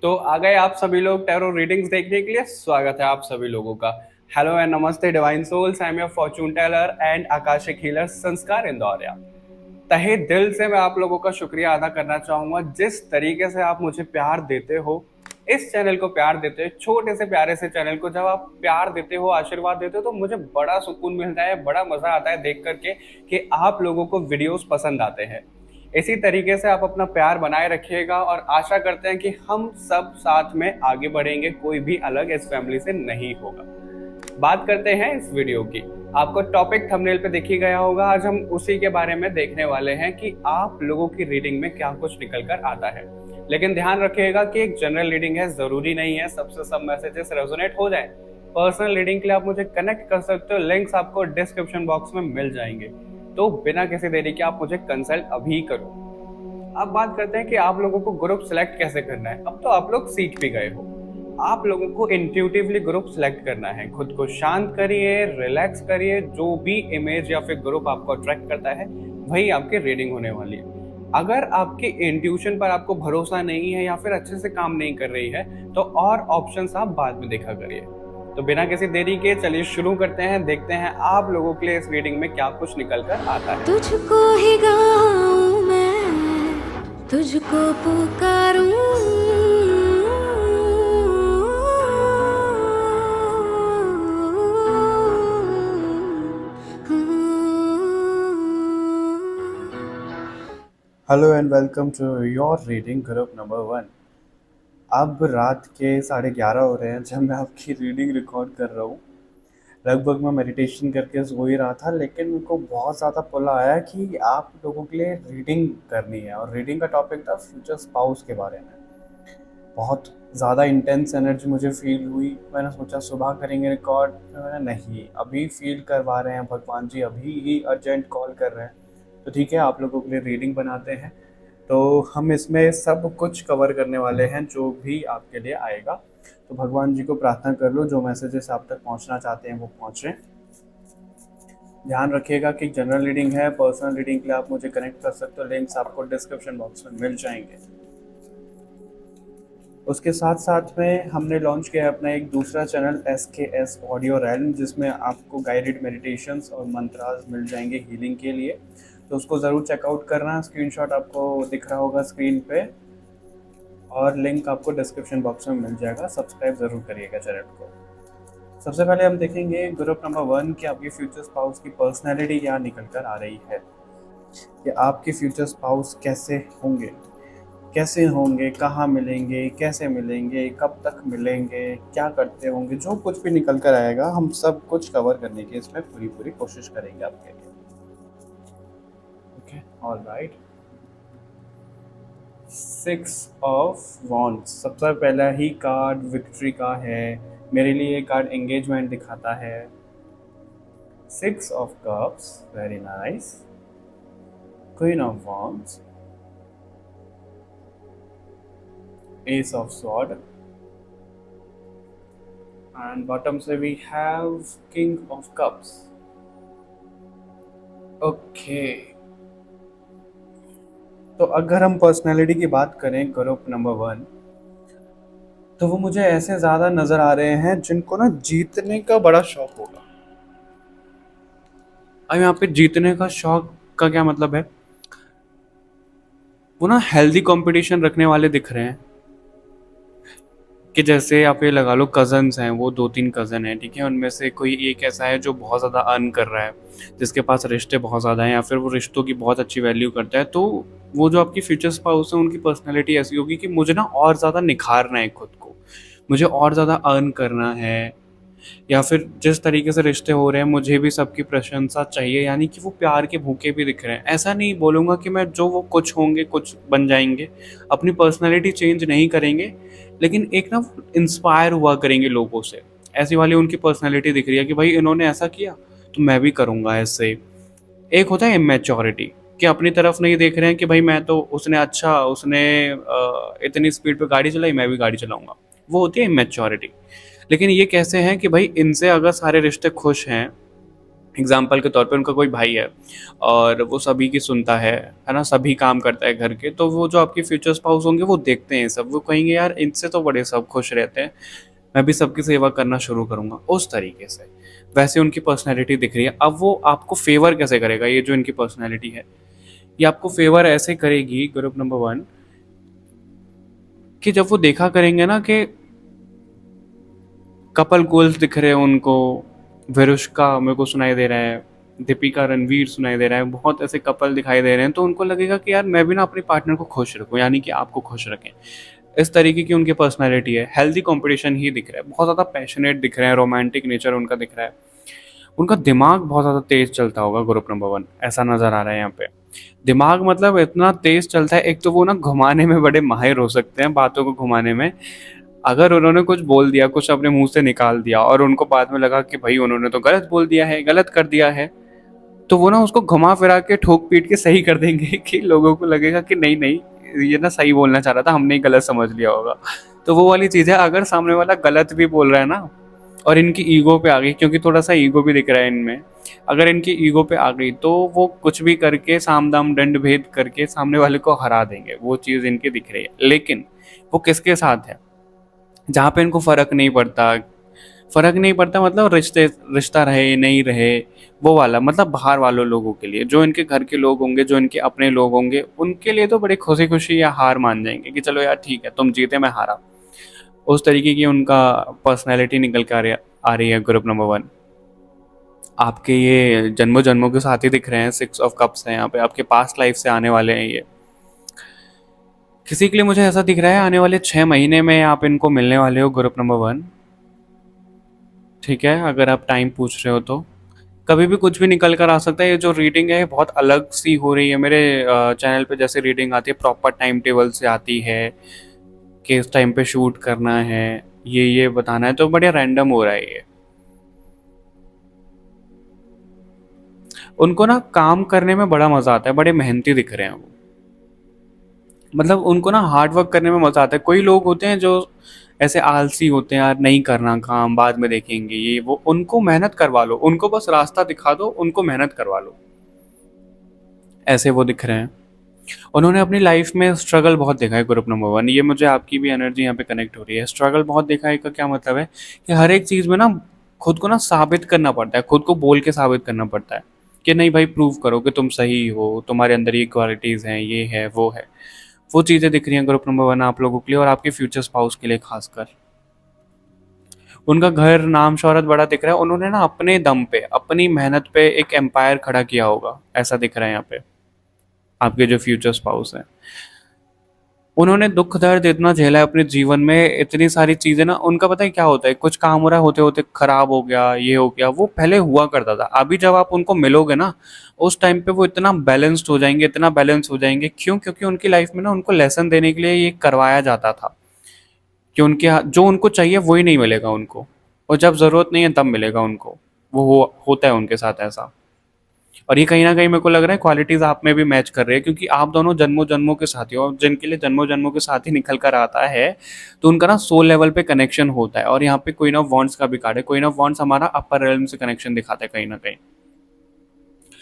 तो आ गए आप सभी लोग टैरो रीडिंग्स देखने के लिए। स्वागत है आप सभी लोगों का। हेलो एंड नमस्ते divine souls, I am your fortune teller and akashic healer Sanskar Indoria. तहे दिल से मैं आप लोगों का शुक्रिया अदा करना चाहूंगा जिस तरीके से आप मुझे प्यार देते हो, इस चैनल को प्यार देते हो, छोटे से प्यारे से चैनल को जब आप प्यार देते हो, आशीर्वाद देते हो, तो मुझे बड़ा सुकून मिलता है, बड़ा मजा आता है देख करके कि आप लोगों को वीडियोस पसंद आते हैं। इसी तरीके से आप अपना प्यार बनाए रखिएगा और आशा करते हैं कि हम सब साथ में आगे बढ़ेंगे, कोई भी अलग इस फैमिली से नहीं होगा। बात करते हैं इस वीडियो की। आपको टॉपिक थंबनेल पे दिख ही गया होगा। आज हम उसी के बारे में देखने वाले हैं कि आप लोगों की रीडिंग में क्या कुछ निकल कर आता है। लेकिन ध्यान रखिएगा कि एक जनरल रीडिंग है, जरूरी नहीं है सबसे सब मैसेजेस रेजोनेट हो जाए। पर्सनल रीडिंग के लिए आप मुझे कनेक्ट कर सकते हो, लिंक्स आपको डिस्क्रिप्शन बॉक्स में मिल जाएंगे। तो बिना किसी देरी के आप मुझे कंसल्ट अभी करो। अब बात करते हैं कि आप लोगों को ग्रुप सेलेक्ट कैसे करना है। अब तो आप लोग सीख भी गए हो। आप लोगों को इंट्यूटिवली ग्रुप सेलेक्ट करना है। खुद को शांत करिए, रिलैक्स करिए, जो भी इमेज या फिर ग्रुप आपको अट्रैक्ट करता है वही आपकी रीडिंग होने वाली है। अगर आपके इंट्यूशन पर आपको भरोसा नहीं है या फिर अच्छे से काम नहीं कर रही है तो और ऑप्शंस आप बाद में देखा करिए। तो बिना किसी देरी के चलिए शुरू करते हैं, देखते हैं आप लोगों के लिए इस रीडिंग में क्या कुछ निकल कर आता है। तुझको ही गाऊं मैं, तुझको पुकारूं। Hello and welcome to your reading group number 1। अब रात के 11:30 हो रहे हैं जब मैं आपकी रीडिंग रिकॉर्ड कर रहा हूँ। लगभग मैं मेडिटेशन करके सो ही रहा था, लेकिन मेरे को बहुत ज़्यादा पुल आया कि आप लोगों के लिए रीडिंग करनी है। और रीडिंग का टॉपिक था फ्यूचर स्पाउस के बारे में। बहुत ज़्यादा इंटेंस एनर्जी मुझे फील हुई। मैंने सोचा सुबह करेंगे रिकॉर्ड, फिर मैंने नहीं, अभी फील करवा रहे हैं भगवान जी, अभी ही अर्जेंट कॉल कर रहे हैं, तो ठीक है आप लोगों के लिए रीडिंग बनाते हैं। तो हम इसमें सब कुछ कवर करने वाले हैं जो भी आपके लिए आएगा। तो भगवान जी को प्रार्थना कर लो जो मैसेजेस आप तक पहुंचना चाहते हैं वो पहुंचे। ध्यान रखिएगा कि जनरल रीडिंग है, पर्सनल रीडिंग के लिए आप मुझे कनेक्ट कर सकते हो, लिंक्स आपको डिस्क्रिप्शन बॉक्स में मिल जाएंगे। उसके साथ साथ में हमने लॉन्च किया है अपना एक दूसरा चैनल SKS ऑडियो रैल्म, जिसमें आपको गाइडेड मेडिटेशंस और मंत्रास मिल जाएंगे हीलिंग के लिए। तो उसको ज़रूर चेकआउट करना। स्क्रीनशॉट आपको दिख रहा होगा स्क्रीन पे और लिंक आपको डिस्क्रिप्शन बॉक्स में मिल जाएगा। सब्सक्राइब ज़रूर करिएगा चैनल को। सबसे पहले हम देखेंगे ग्रुप नंबर 1 कि आपके फ्यूचर स्पाउस की पर्सनैलिटी क्या निकल कर आ रही है, कि आपके फ्यूचर स्पाउस कैसे होंगे, कहाँ मिलेंगे, कैसे मिलेंगे, कब तक मिलेंगे, क्या करते होंगे। जो कुछ भी निकल कर आएगा हम सब कुछ कवर करने की इसमें पूरी कोशिश करेंगे आपके लिए। Okay, alright. 6 ऑफ वॉन्ड्स सबसे पहला ही कार्ड विक्ट्री का है। मेरे लिए ये कार्ड एंगेजमेंट दिखाता है। 6 of cups, very nice. Queen of wands, ace of sword, and bottom से we have king of cups. Okay, तो अगर हम पर्सनैलिटी की बात करें ग्रुप नंबर 1, तो वो मुझे ऐसे ज़्यादा नज़र आ रहे हैं जिनको ना जीतने का बड़ा शौक होगा। अब यहाँ पे जीतने का शौक का क्या मतलब है, वो ना हेल्दी कंपटीशन रखने वाले दिख रहे हैं। कि जैसे आप ये लगा लो कज़न्स हैं, वो 2-3 कज़न हैं, ठीक है, उनमें से कोई एक ऐसा है जो बहुत ज़्यादा अर्न कर रहा है, जिसके पास रिश्ते बहुत ज़्यादा हैं या फिर वो रिश्तों की बहुत अच्छी वैल्यू करता है। तो वो जो आपकी फ्यूचर स्पाउस है उनकी पर्सनैलिटी ऐसी होगी कि मुझे ना और ज़्यादा निखारना है खुद को, मुझे और ज़्यादा अर्न करना है, या फिर जिस तरीके से रिश्ते हो रहे हैं मुझे भी सबकी प्रशंसा चाहिए। यानी कि वो प्यार के भूखे भी दिख रहे हैं। ऐसा नहीं बोलूँगा कि मैं जो वो कुछ होंगे कुछ बन जाएंगे, अपनी पर्सनैलिटी चेंज नहीं करेंगे, लेकिन एक ना इंस्पायर हुआ करेंगे लोगों से। ऐसी वाली उनकी पर्सनैलिटी दिख रही है कि भाई इन्होंने ऐसा किया तो मैं भी करूँगा ऐसे। एक होता है इमेच्योरिटी, कि अपनी तरफ नहीं देख रहे हैं कि भाई मैं तो उसने इतनी स्पीड पे गाड़ी चलाई, मैं भी गाड़ी चलाऊंगा, वो होती है इमेच्योरिटी। लेकिन ये कैसे हैं कि भाई इनसे अगर सारे रिश्ते खुश हैं, एग्जाम्पल के तौर पे उनका कोई भाई है और वो सभी की सुनता है ना, सभी काम करता है घर के, तो वो जो आपके फ्यूचर स्पाउस होंगे वो देखते हैं सब, वो कहेंगे यार इनसे तो बड़े सब खुश रहते हैं, मैं भी सबकी सेवा करना शुरू करूँगा, उस तरीके से। वैसे उनकी पर्सनैलिटी दिख रही है। अब वो आपको फेवर कैसे करेगा, ये जो इनकी पर्सनैलिटी है ये आपको फेवर ऐसे करेगी, ग्रुप नंबर 1, कि जब वो देखा करेंगे ना कि कपल गोल्स दिख रहे हैं उनको, विरुष्का मेरे को सुनाई दे रहा है, दीपिका रणवीर सुनाई दे रहा है, बहुत ऐसे कपल दिखाई दे रहे हैं, तो उनको लगेगा कि यार मैं भी ना अपने पार्टनर को खुश रखूं, यानी कि आपको खुश रखें। इस तरीके की उनकी पर्सनैलिटी है। हेल्दी कंपटीशन ही दिख रहा है, बहुत ज़्यादा पैशनेट दिख रहे हैं, रोमांटिक नेचर उनका दिख रहा है। उनका दिमाग बहुत ज़्यादा तेज चलता होगा ग्रुप नंबर 1, ऐसा नज़र आ रहा है यहाँ पे। दिमाग मतलब इतना तेज चलता है, एक तो वो ना घुमाने में बड़े माहिर हो सकते हैं, बातों को घुमाने में। अगर उन्होंने कुछ बोल दिया, कुछ अपने मुंह से निकाल दिया और उनको बाद में लगा कि भाई उन्होंने तो गलत बोल दिया है, गलत कर दिया है, तो वो ना उसको घुमा फिरा के ठोक पीट के सही कर देंगे कि लोगों को लगेगा कि नहीं नहीं, ये ना सही बोलना चाह रहा था, हमने ही गलत समझ लिया होगा। तो वो वाली चीज़ है, अगर सामने वाला गलत भी बोल रहा है ना और इनकी ईगो पे आ गई, क्योंकि थोड़ा सा ईगो भी दिख रहा है इनमें, अगर इनकी ईगो पे आ गई तो वो कुछ भी करके साम दाम दंड भेद करके सामने वाले को हरा देंगे, वो चीज़ इनकी दिख रही है। लेकिन वो किसके साथ है, जहाँ पे इनको फर्क नहीं पड़ता। फर्क नहीं पड़ता मतलब रिश्ता रहे नहीं रहे, वो वाला मतलब बाहर वालों लोगों के लिए, जो इनके घर के लोग होंगे, जो इनके अपने लोग होंगे, उनके लिए तो बड़े खुशी खुशी या हार मान जाएंगे कि चलो यार ठीक है, तुम जीते मैं हारा। उस तरीके की उनका पर्सनैलिटी निकल के आ रही है ग्रुप नंबर 1। आपके ये जन्मों जन्मों के साथी दिख रहे हैं, 6 ऑफ कप्स हैं यहाँ पे, आपके पास्ट लाइफ से आने वाले हैं ये। किसी के लिए मुझे ऐसा दिख रहा है आने वाले 6 महीने में आप इनको मिलने वाले हो ग्रुप नंबर 1। ठीक है, अगर आप टाइम पूछ रहे हो तो कभी भी कुछ भी निकल कर आ सकता है। ये जो रीडिंग है बहुत अलग सी हो रही है मेरे चैनल पे, जैसे रीडिंग आती है प्रॉपर टाइम टेबल से आती है कि इस टाइम पे शूट करना है, ये बताना है, तो बढ़िया रैंडम हो रहा है ये। उनको ना काम करने में बड़ा मजा आता है, बड़े मेहनती दिख रहे हैं वो, मतलब उनको ना हार्ड वर्क करने में मजा आता है। कोई लोग होते हैं जो ऐसे आलसी होते हैं, यार नहीं करना काम, बाद में देखेंगे ये वो, उनको मेहनत करवा लो, उनको बस रास्ता दिखा दो, उनको मेहनत करवा लो, ऐसे वो दिख रहे हैं। उन्होंने अपनी लाइफ में स्ट्रगल बहुत देखा है ग्रुप नंबर 1, ये मुझे आपकी भी एनर्जी यहाँ पे कनेक्ट हो रही है। स्ट्रगल बहुत देखा है का क्या मतलब है कि हर एक चीज़ में ना खुद को ना साबित करना पड़ता है, खुद को बोल के साबित करना पड़ता है कि नहीं भाई प्रूव करो कि तुम सही हो, तुम्हारे अंदर ये क्वालिटीज़ हैं, ये है वो है। वो चीज़ें दिख रही हैं ग्रुप नंबर 1 आप लोगों के लिए, और आपके फ्यूचर स्पाउस के लिए खासकर। उनका घर, नाम, शोहरत बड़ा दिख रहा है। उन्होंने ना अपने दम पे, अपनी मेहनत पे एक एम्पायर खड़ा किया होगा, ऐसा दिख रहा है यहाँ पे आपके जो फ्यूचर स्पाउस हैं। उन्होंने दुख दर्द इतना झेला है अपने जीवन में, इतनी सारी चीज़ें ना, उनका पता है क्या होता है, कुछ काम हो रहा है, होते होते खराब हो गया, ये हो गया, वो पहले हुआ करता था। अभी जब आप उनको मिलोगे ना उस टाइम पे वो इतना बैलेंस्ड हो जाएंगे, इतना बैलेंस हो जाएंगे। क्यों? क्योंकि उनकी लाइफ में ना उनको लेसन देने के लिए ये करवाया जाता था कि जो उनको चाहिए वही नहीं मिलेगा उनको, और जब ज़रूरत नहीं है तब मिलेगा उनको। होता है उनके साथ ऐसा। और ये कहीं ना कहीं मेरे को लग रहा है क्वालिटीज आप में भी मैच कर रही है, क्योंकि आप दोनों जन्मों जन्मों के साथी हो, और जिनके लिए जन्मों जन्मों के साथी निकल कर आता है तो उनका ना सोल लेवल पे कनेक्शन होता है। और यहाँ पे क्वीन ऑफ वॉन्ड्स का भी कार्ड है। क्वीन ऑफ वॉन्ड्स हमारा अपर रेलम से कनेक्शन दिखाता है कहीं ना कहीं।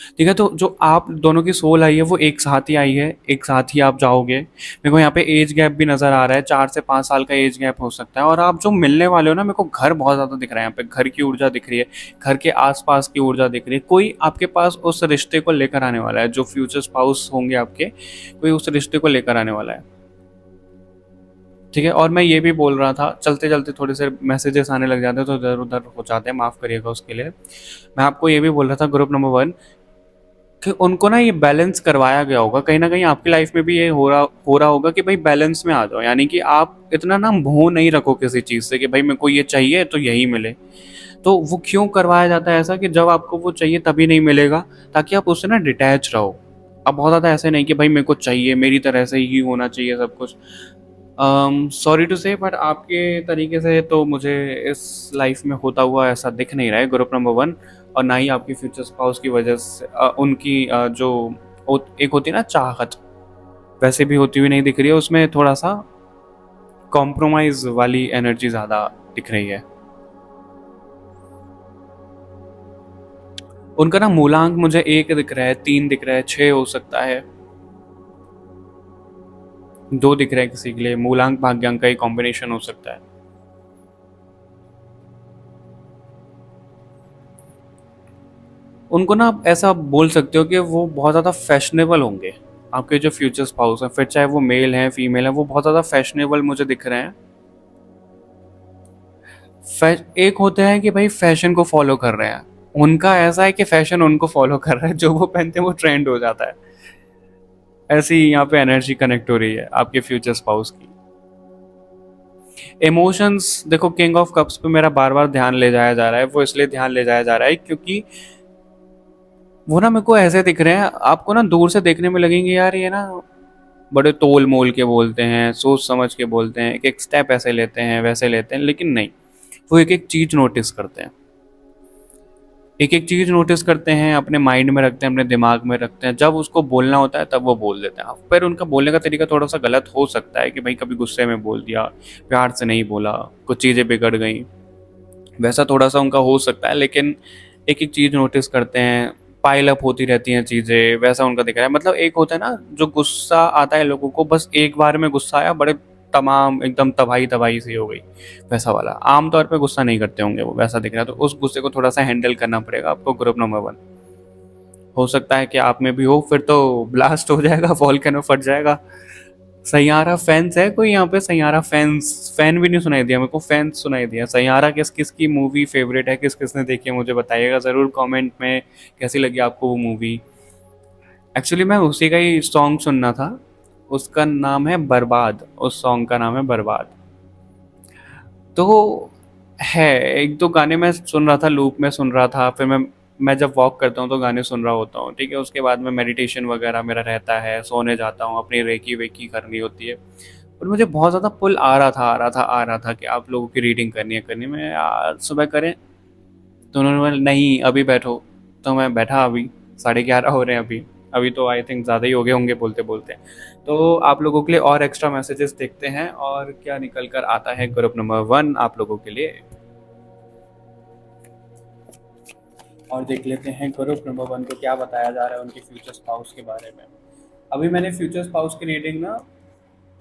ठीक है, तो जो आप दोनों की सोल आई है वो एक साथ ही आई है, एक साथ ही आप जाओगे। मेरे को यहाँ पे एज गैप भी नज़र आ रहा है, 4 से 5 साल का एज गैप हो सकता है। और आप जो मिलने वाले हो ना, मेरे को घर बहुत ज़्यादा दिख रहा है यहाँ पे, घर की ऊर्जा दिख रही है, घर के आसपास की ऊर्जा दिख रही है। कोई आपके पास उस रिश्ते को लेकर आने वाला है, जो फ्यूचर स्पाउस होंगे आपके, कोई उस रिश्ते को लेकर आने वाला है। ठीक है, और मैं ये भी बोल रहा था, चलते चलते थोड़े से मैसेजेस आने लग जाते हैं तो इधर उधर हो जाते हैं, माफ़ करिएगा उसके लिए। मैं आपको ये भी बोल रहा था ग्रुप नंबर 1 कि उनको ना ये बैलेंस करवाया गया होगा, कहीं ना कहीं आपकी लाइफ में भी ये हो रहा होगा कि भाई बैलेंस में आ जाओ, यानी कि आप इतना ना मोह नहीं रखो किसी चीज़ से कि भाई मेरे को ये चाहिए तो यही मिले। तो वो क्यों करवाया जाता है ऐसा कि जब आपको वो चाहिए तभी नहीं मिलेगा, ताकि आप उससे ना डिटैच रहो। अब बहुत ज़्यादा ऐसे नहीं कि भाई मेरे को चाहिए, मेरी तरह से ही होना चाहिए सब कुछ। सॉरी टू से, बट आपके तरीके से तो मुझे इस लाइफ में होता हुआ ऐसा दिख नहीं रहा है ग्रुप नंबर 1, और ना ही आपकी फ्यूचर स्पाउस की वजह से उनकी जो एक होती है ना चाहत, वैसे भी होती हुई नहीं दिख रही है। उसमें थोड़ा सा कॉम्प्रोमाइज़ वाली एनर्जी ज़्यादा दिख रही है। उनका ना मूलांक मुझे 1 दिख रहा है, 3 दिख रहा है, 6 हो सकता है, 2 दिख रहा है किसी के लिए। मूलांक भाग्यांक का ही कॉम्बिनेशन हो सकता है। उनको ना आप ऐसा बोल सकते हो कि वो बहुत ज़्यादा फैशनेबल होंगे। आपके जो फ्यूचर स्पाउस हैं, फिर चाहे वो मेल हैं फीमेल हैं, वो बहुत ज़्यादा फैशनेबल मुझे दिख रहे हैं। एक होते हैं कि भाई फैशन को फॉलो कर रहे हैं, उनका ऐसा है कि फैशन उनको फॉलो कर रहा है, जो वो पहनते हैं वो ट्रेंड हो जाता है। ऐसी यहाँ पे एनर्जी कनेक्ट हो रही है आपके फ्यूचर स्पाउस की। इमोशंस देखो, किंग ऑफ कप्स पे मेरा बार बार ध्यान ले जाया जा रहा है। वो इसलिए ध्यान ले जाया जा रहा है क्योंकि वो ना मेरे को ऐसे दिख रहे हैं, आपको ना दूर से देखने में लगेंगे यार ये ना बड़े तोल मोल के बोलते हैं, सोच समझ के बोलते हैं, एक एक स्टेप ऐसे लेते हैं वैसे लेते हैं, लेकिन नहीं, वो एक एक चीज नोटिस करते हैं। एक एक चीज नोटिस करते हैं, अपने माइंड में रखते हैं, अपने दिमाग में रखते हैं। जब उसको बोलना होता है तब वो बोल देते हैं। पर उनका बोलने का तरीका थोड़ा सा गलत हो सकता है कि भाई कभी गुस्से में बोल दिया, प्यार से नहीं बोला, कुछ चीज़ें बिगड़ गई, वैसा थोड़ा सा उनका हो सकता है। लेकिन एक एक चीज़ नोटिस करते हैं, पाइल अप होती रहती हैं चीज़ें, वैसा उनका दिख रहा है। मतलब एक होता है ना जो गुस्सा आता है लोगों को, बस एक बार में गुस्सा आया, बड़े तमाम एकदम तबाही तबाही सी हो गई, वैसा वाला। आमतौर पे गुस्सा नहीं करते होंगे वो, वैसा दिख रहा है। तो उस गुस्से को थोड़ा सा हैंडल करना पड़ेगा आपको। ग्रुप नंबर 1 हो सकता है कि आप में भी हो, फिर तो ब्लास्ट हो जाएगा, वॉल्केनो फट जाएगा। सैयारा फैंस है कोई यहाँ पे? सैयारा फैंस, फैन भी नहीं सुनाई दिया मेरे को, फैंस सुनाई दिया। सैयारा किस किस की मूवी फेवरेट है, किस किसने देखी है, मुझे बताइएगा ज़रूर कमेंट में कैसी लगी आपको वो मूवी। एक्चुअली मैं उसी का ही सॉन्ग सुनना था, उसका नाम है बर्बाद, उस सॉन्ग का नाम है बर्बाद। तो है, एक दो गाने मैं सुन रहा था, लूप में सुन रहा था। फिर मैं जब वॉक करता हूँ तो गाने सुन रहा होता हूँ, ठीक है। उसके बाद में मेडिटेशन वगैरह मेरा रहता है, सोने जाता हूँ, अपनी रेकी वेकी करनी होती है। और मुझे बहुत ज़्यादा पुल आ रहा था कि आप लोगों की रीडिंग करनी है यार, सुबह करें। तो उन्होंने बोला नहीं अभी बैठो। तो मैं बैठा, अभी 11:30 हो रहे हैं अभी तो आई थिंक ज़्यादा ही हो गए होंगे बोलते बोलते। तो आप लोगों के लिए और एक्स्ट्रा मैसेजेस देखते हैं और क्या निकल कर आता है ग्रुप नंबर 1 आप लोगों के लिए। और देख लेते हैं ग्रुप नंबर 1 को क्या बताया जा रहा है उनके फ्यूचर स्पाउस के बारे में। अभी मैंने फ्यूचर स्पाउस की रीडिंग ना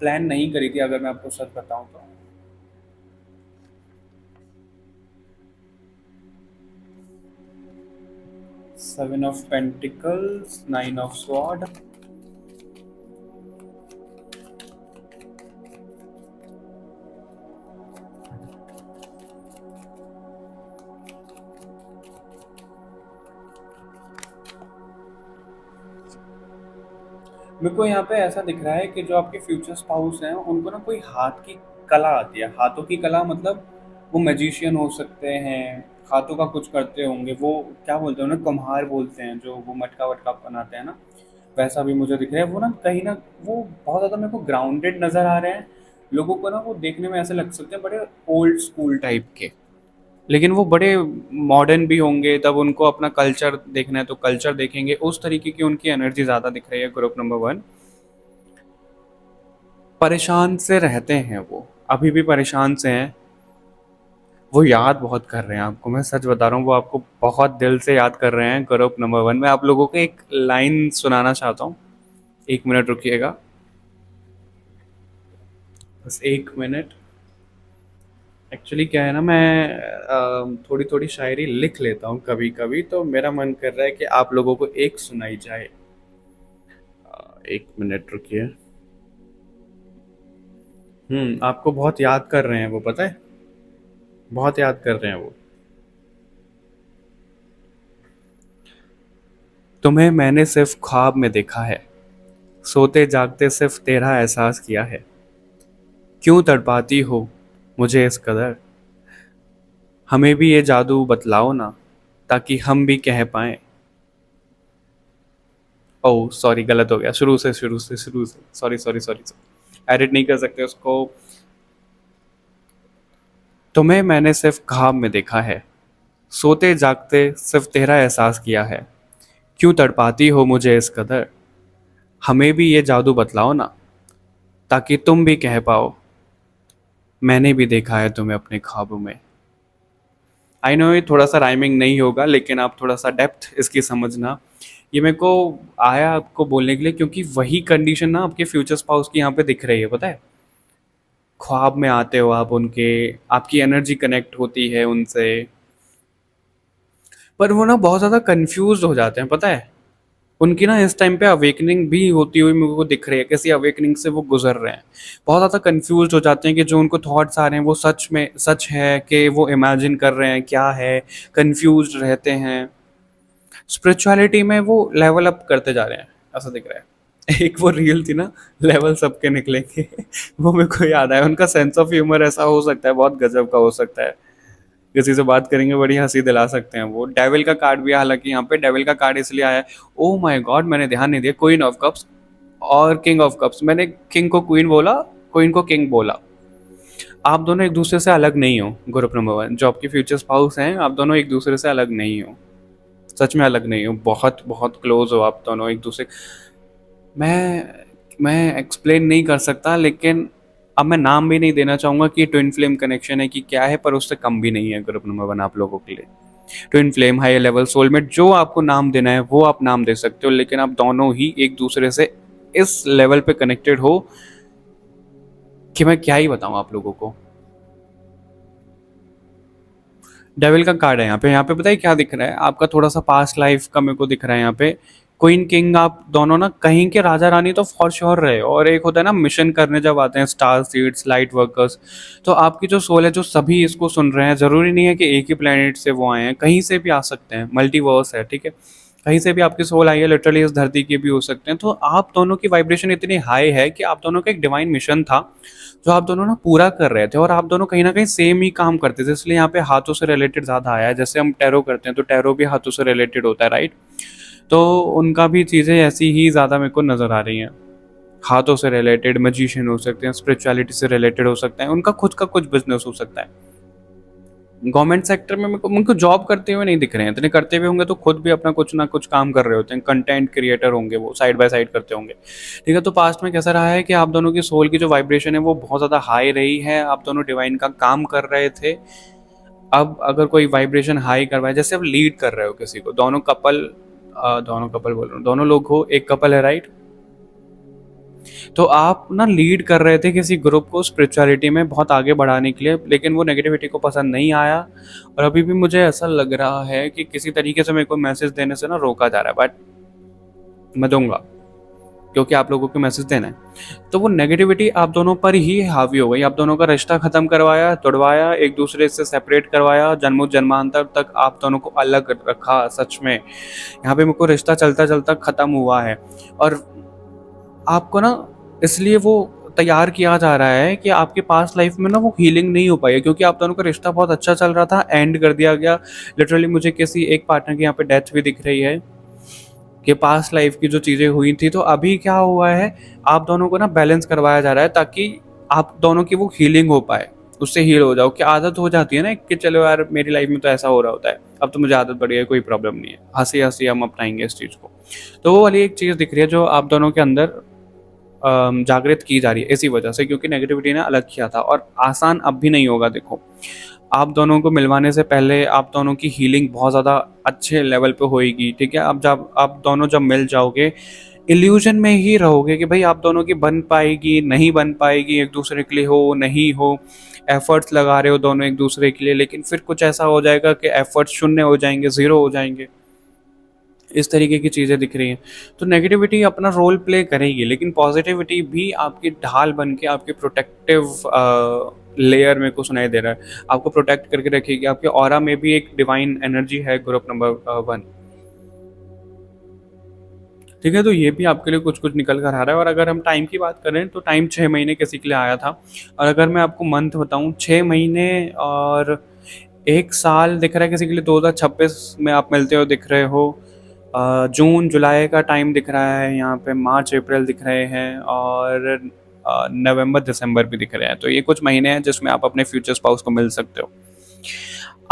प्लान नहीं करी थी, अगर मैं आपको सच बताऊं तो। Seven of pentacles, 9 of sword, मेरे को यहाँ पे ऐसा दिख रहा है कि जो आपके फ्यूचर स्पाउस हैं उनको ना कोई हाथ की कला आती है। हाथों की कला मतलब वो मैजिशियन हो सकते हैं, हाथों का कुछ करते होंगे। वो क्या बोलते हैं उन्हें, कुम्हार बोलते हैं, जो वो मटका वटका बनाते हैं ना, वैसा भी मुझे दिख रहा है। वो ना कहीं ना वो बहुत ज़्यादा मेरे को ग्राउंडेड नज़र आ रहे हैं। लोगों को ना वो देखने में ऐसे लग सकते हैं बड़े ओल्ड स्कूल टाइप के, लेकिन वो बड़े मॉडर्न भी होंगे। तब उनको अपना कल्चर देखना है तो कल्चर देखेंगे, उस तरीके की उनकी एनर्जी ज़्यादा दिख रही है ग्रुप नंबर 1। परेशान से रहते हैं वो, अभी भी परेशान से हैं। वो याद बहुत कर रहे हैं आपको, मैं सच बता रहा हूँ, वो आपको बहुत दिल से याद कर रहे हैं ग्रुप नंबर 1। मैं आप लोगों को एक लाइन सुनाना चाहता हूँ, 1 मिनट रुकिएगा, बस 1 मिनट। एक्चुअली क्या है ना, मैं थोड़ी थोड़ी शायरी लिख लेता हूँ कभी कभी, तो मेरा मन कर रहा है कि आप लोगों को एक सुनाई जाए। 1 मिनट रुकिए। आपको बहुत याद कर रहे हैं वो, पता है, बहुत याद कर रहे हैं वो। तुम्हें मैंने सिर्फ ख्वाब में देखा है, सोते जागते सिर्फ तेरा एहसास किया है। क्यों तड़पाती हो मुझे इस कदर, हमें भी ये जादू बतलाओ ना, ताकि हम भी कह पाएं। ओह सॉरी, गलत हो गया, शुरू से सॉरी, एडिट नहीं कर सकते उसको। तुम्हें मैंने सिर्फ ख्वाब में देखा है, सोते जागते सिर्फ तेरा एहसास किया है। क्यों तड़पाती हो मुझे इस कदर, हमें भी ये जादू बतलाओ ना, ताकि तुम भी कह पाओ मैंने भी देखा है तुम्हें अपने ख्वाबों में। आई नो ये थोड़ा सा राइमिंग नहीं होगा, लेकिन आप थोड़ा सा डेप्थ इसकी समझना। ये मेरे को आया आपको बोलने के लिए क्योंकि वही कंडीशन ना आपके फ्यूचर स्पाउस की यहाँ पे दिख रही है, पता है। ख्वाब में आते हो आप उनके, आपकी एनर्जी कनेक्ट होती है उनसे, पर वो ना बहुत ज़्यादा कंफ्यूज हो जाते हैं, पता है। उनकी ना इस टाइम पे अवेकनिंग भी होती हुई मेरे को दिख रही है, किसी अवेकनिंग से वो गुजर रहे हैं। बहुत ज़्यादा कंफ्यूज हो जाते हैं कि जो उनको थॉट्स आ रहे हैं वो सच में सच है कि वो इमेजिन कर रहे हैं क्या है, कंफ्यूज रहते हैं। स्पिरिचुअलिटी में वो लेवल अप करते जा रहे हैं, ऐसा दिख रहा है। एक वो रील थी ना, लेवल सबके निकलेंगे, वो मेरे को याद आया। उनका सेंस ऑफ ह्यूमर ऐसा हो सकता है, बहुत गजब का हो सकता है। किसी से बात करेंगे बड़ी हंसी दिला सकते हैं वो। डेविल का कार्ड भी है, हालांकि यहाँ पे डेविल का कार्ड इसलिए आया है, ओ माय गॉड मैंने ध्यान नहीं दिया, क्वीन ऑफ कप्स और किंग ऑफ कप्स। मैंने किंग को क्वीन बोला, क्वीन को किंग बोला। आप दोनों एक दूसरे से अलग नहीं हो। ग्रुप नंबर 1 जो आपके फ्यूचर स्पाउस हैं, आप दोनों एक दूसरे से अलग नहीं हो, सच में अलग नहीं हो, बहुत बहुत क्लोज हो आप दोनों एक दूसरे। मैं एक्सप्लेन नहीं कर सकता, लेकिन अब मैं नाम भी नहीं देना चाहूँगा कि ट्विन फ्लेम कनेक्शन है कि क्या है, पर उससे कम भी नहीं है ग्रुप नंबर 1 आप लोगों के लिए। Twin flame, high level soulmate, जो आपको नाम देना है वो आप नाम दे सकते हो, लेकिन आप दोनों ही एक दूसरे से इस लेवल पे कनेक्टेड हो कि मैं क्या ही बताऊँ आप लोगों को। डेविल का कार्ड है यहाँ पे पता है क्या दिख रहा है, आपका थोड़ा सा पास्ट लाइफ का मेरे को दिख रहा है यहाँ पे। क्वीन किंग आप दोनों ना कहीं के राजा रानी तो फॉर श्योर रहे, और एक होता है ना मिशन करने जब आते हैं स्टार सीड्स लाइट वर्कर्स, तो आपकी जो सोल है, जो सभी इसको सुन रहे हैं, ज़रूरी नहीं है कि एक ही प्लेनेट से वो आए हैं, कहीं से भी आ सकते हैं, मल्टीवर्स है, ठीक है। कहीं से भी आपकी सोल आई है, लिटरली इस धरती के भी हो सकते हैं। तो आप दोनों की वाइब्रेशन इतनी हाई है कि आप दोनों का एक डिवाइन मिशन था जो आप दोनों ना पूरा कर रहे थे, और आप दोनों कहीं ना कहीं सेम ही काम करते थे, इसलिए यहाँ पे हाथों से रिलेटेड ज़्यादा आया है। जैसे हम टैरो करते हैं तो टैरो भी हाथों से रिलेटेड होता है, राइट। तो उनका भी चीज़ें ऐसी ही ज़्यादा मेरे को नज़र आ रही हैं, हाथों से रिलेटेड, मैजिशियन हो सकते हैं, स्पिरिचुअलिटी से रिलेटेड हो सकता है, उनका खुद का कुछ बिजनेस हो सकता है। गवर्नमेंट सेक्टर में उनको जॉब करते हुए नहीं दिख रहे हैं, इतने करते हुए होंगे तो खुद भी अपना कुछ ना कुछ काम कर रहे होते हैं, कंटेंट क्रिएटर होंगे, वो साइड बाय साइड करते होंगे, ठीक है। तो पास्ट में कैसा रहा है कि आप दोनों की सोल की जो वाइब्रेशन है वो बहुत ज़्यादा हाई रही है, आप दोनों डिवाइन का काम कर रहे थे। अब अगर कोई वाइब्रेशन हाई करवाए, जैसे अब लीड कर रहे हो किसी को, दोनों कपल बोल रहा हूँ, दोनों लोग हो, एक कपल है, राइट। तो आप ना लीड कर रहे थे किसी ग्रुप को स्पिरिचुअलिटी में बहुत आगे बढ़ाने के लिए, लेकिन वो नेगेटिविटी को पसंद नहीं आया, और अभी भी मुझे ऐसा लग रहा है कि किसी तरीके से मेरे को मैसेज देने से ना रोका जा रहा है, बट मैं दूंगा क्योंकि आप लोगों को मैसेज देना है। तो वो नेगेटिविटी आप दोनों पर ही हावी हो गई, आप दोनों का रिश्ता खत्म करवाया, तोड़वाया, एक दूसरे से सेपरेट करवाया, जन्मों जन्मांतर तक आप दोनों को अलग रखा। सच में यहाँ पे मेरे को रिश्ता चलता चलता खत्म हुआ है, और आपको ना इसलिए वो तैयार किया जा रहा है कि आपके पास्ट लाइफ में ना वो हीलिंग नहीं हो पाई है, क्योंकि आप दोनों का रिश्ता बहुत अच्छा चल रहा था, एंड कर दिया गया। लिटरली मुझे किसी एक पार्टनर की यहाँ पे डेथ भी दिख रही है कि पास्ट लाइफ की जो चीज़ें हुई थी। तो अभी क्या हुआ है, आप दोनों को ना बैलेंस करवाया जा रहा है ताकि आप दोनों की वो हीलिंग हो पाए, उससे हील हो जाओ। कि आदत हो जाती है ना कि चलो यार मेरी लाइफ में तो ऐसा हो रहा होता है, अब तो मुझे आदत पड़ गई है, कोई प्रॉब्लम नहीं है, हंसी हंसी हम अपनाएंगे इस चीज़ को। तो वो वाली एक चीज़ दिख रही है जो आप दोनों के अंदर जागृत की जा रही है इसी वजह से, क्योंकि नेगेटिविटी ने अलग किया था, और आसान अब भी नहीं होगा। देखो आप दोनों को मिलवाने से पहले आप दोनों की हीलिंग बहुत ज़्यादा अच्छे लेवल पे होएगी, ठीक है। अब जब आप दोनों जब मिल जाओगे, इल्यूजन में ही रहोगे कि भाई आप दोनों की बन पाएगी नहीं बन पाएगी, एक दूसरे के लिए हो नहीं हो, एफर्ट्स लगा रहे हो दोनों एक दूसरे के लिए, लेकिन फिर कुछ ऐसा हो जाएगा कि एफर्ट्स शून्य हो जाएंगे, ज़ीरो हो जाएंगे, इस तरीके की चीज़ें दिख रही हैं। तो नेगेटिविटी अपना रोल प्ले करेगी, लेकिन पॉजिटिविटी भी आपकी ढाल बन के आपकी प्रोटेक्टिव लेयर में को सुनाई दे रहा है, आपको प्रोटेक्ट करके रखेगी। आपके ऑरा में भी एक डिवाइन एनर्जी है ग्रुप नंबर 1, ठीक है। तो ये भी आपके लिए कुछ कुछ निकल कर आ रहा है। और अगर हम टाइम की बात करें तो टाइम 6 महीने किसी के लिए आया था, और अगर मैं आपको मंथ बताऊं, 6 महीने और 1 साल दिख रहा है किसी के लिए। 2026 में आप मिलते हो दिख रहे हो, जून जुलाई का टाइम दिख रहा है यहाँ पे, मार्च अप्रैल दिख रहे हैं, और नवंबर दिसंबर भी दिख रहे हैं। तो ये कुछ महीने हैं जिसमें आप अपने फ्यूचर स्पाउस को मिल सकते हो।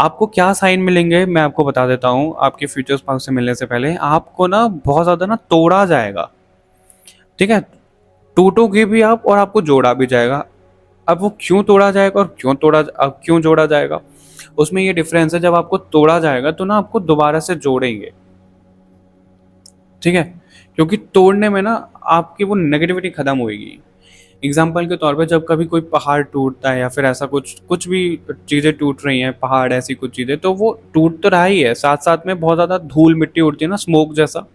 आपको क्या साइन मिलेंगे मैं आपको बता देता हूँ। आपके फ्यूचर स्पाउस से मिलने से पहले आपको ना बहुत ज़्यादा ना तोड़ा जाएगा, ठीक है। टूटोगे भी आप और आपको जोड़ा भी जाएगा। अब वो क्यों तोड़ा जाएगा और क्यों जोड़ा जाएगा, उसमें ये डिफरेंस है, जब आपको तोड़ा जाएगा तो ना आपको दोबारा से जोड़ेंगे, ठीक है, क्योंकि तोड़ने में ना आपकी वो नेगेटिविटी खत्म होएगी। एग्जाम्पल के तौर पे जब कभी कोई पहाड़ टूटता है या फिर ऐसा कुछ कुछ भी चीज़ें टूट रही हैं, पहाड़ ऐसी कुछ चीज़ें, तो वो टूट तो रहा ही है, साथ साथ में बहुत ज़्यादा धूल मिट्टी उड़ती है ना, स्मोक जैसा,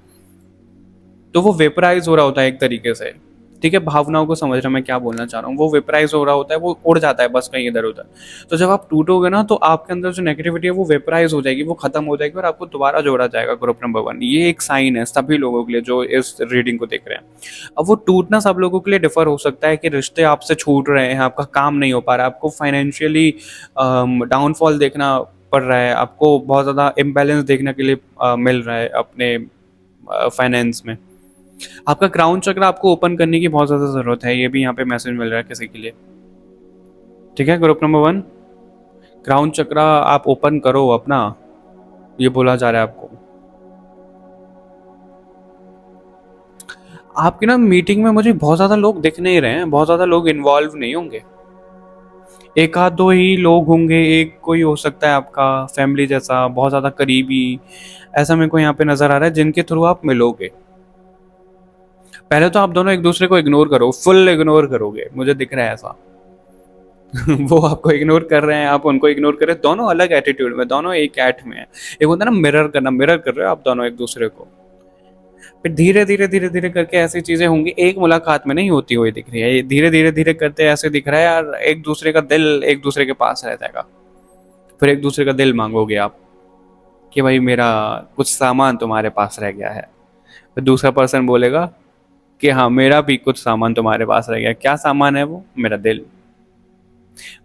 तो वो वेपराइज हो रहा होता है एक तरीके से, ठीक है, भावनाओं को समझ रहा मैं क्या बोलना चाह रहा हूँ, वो वेपराइज हो रहा होता है, वो उड़ जाता है बस कहीं इधर उधर। तो जब आप टूटोगे ना तो आपके अंदर जो नेगेटिविटी है वो वेपराइज हो जाएगी, वो खत्म हो जाएगी और आपको दोबारा जोड़ा जाएगा। ग्रुप नंबर 1 ये एक साइन है सभी लोगों के लिए जो इस रीडिंग को देख रहे हैं। अब वो टूटना सब लोगों के लिए डिफर हो सकता है कि रिश्ते आपसे छूट रहे हैं, आपका काम नहीं हो पा रहा है, आपको फाइनेंशियली डाउनफॉल देखना पड़ रहा है, आपको बहुत ज़्यादा इम्बैलेंस देखने के लिए मिल रहा है अपने फाइनेंस में। आपका क्राउन चक्र आपको ओपन करने की बहुत ज़्यादा ज़रूरत है, ये भी यहाँ पे मैसेज मिल रहा है किसी के लिए, ठीक है। ग्रुप नंबर 1 क्राउन चक्र आप ओपन करो अपना, ये बोला जा रहा है आपको। आपकी ना मीटिंग में मुझे बहुत ज़्यादा लोग दिख नहीं रहे हैं, बहुत ज़्यादा लोग इन्वॉल्व नहीं होंगे, एक आध दो ही लोग होंगे, एक कोई हो सकता है आपका फैमिली जैसा बहुत ज़्यादा करीबी, ऐसा मेरे को यहाँ पे नज़र आ रहा है जिनके थ्रू आप मिलोगे। पहले तो आप दोनों एक दूसरे को इग्नोर करो, फुल इग्नोर करोगे, मुझे दिख रहा है ऐसा। वो आपको इग्नोर कर रहे हैं, आप उनको इग्नोर कर रहे हैं, दोनों अलग एटीट्यूड में, दोनों एक ऐट में है। एक होता है ना मिरर करना, मिरर कर रहे हो आप दोनों एक दूसरे को। फिर धीरे धीरे धीरे धीरे करके ऐसी चीजें होंगी, एक मुलाकात में नहीं होती हुई दिख रही है, ये धीरे धीरे धीरे करते ऐसे दिख रहा है यार, एक दूसरे का दिल एक दूसरे के पास रह जाएगा। फिर एक दूसरे का दिल मांगोगे आप कि भाई मेरा कुछ सामान तुम्हारे पास रह गया है, फिर दूसरा पर्सन बोलेगा कि हाँ मेरा भी कुछ सामान तुम्हारे पास रह गया। क्या सामान है वो? मेरा दिल।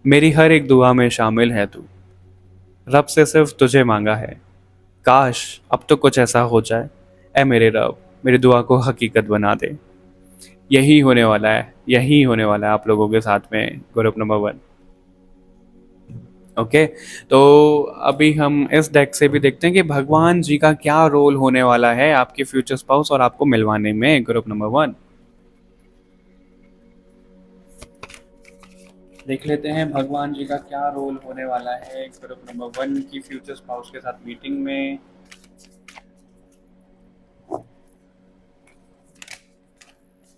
मेरी हर एक दुआ में शामिल है तू, रब से सिर्फ तुझे मांगा है, काश अब तो कुछ ऐसा हो जाए, ऐ मेरे रब मेरी दुआ को हकीकत बना दे। यही होने वाला है, यही होने वाला है आप लोगों के साथ में ग्रुप नंबर 1। ओके, तो अभी हम इस डेक से भी देखते हैं कि भगवान जी का क्या रोल होने वाला है आपके फ्यूचर स्पाउस और आपको मिलवाने में। ग्रुप नंबर 1 देख लेते हैं भगवान जी का क्या रोल होने वाला है ग्रुप नंबर 1 की फ्यूचर स्पाउस के साथ मीटिंग में।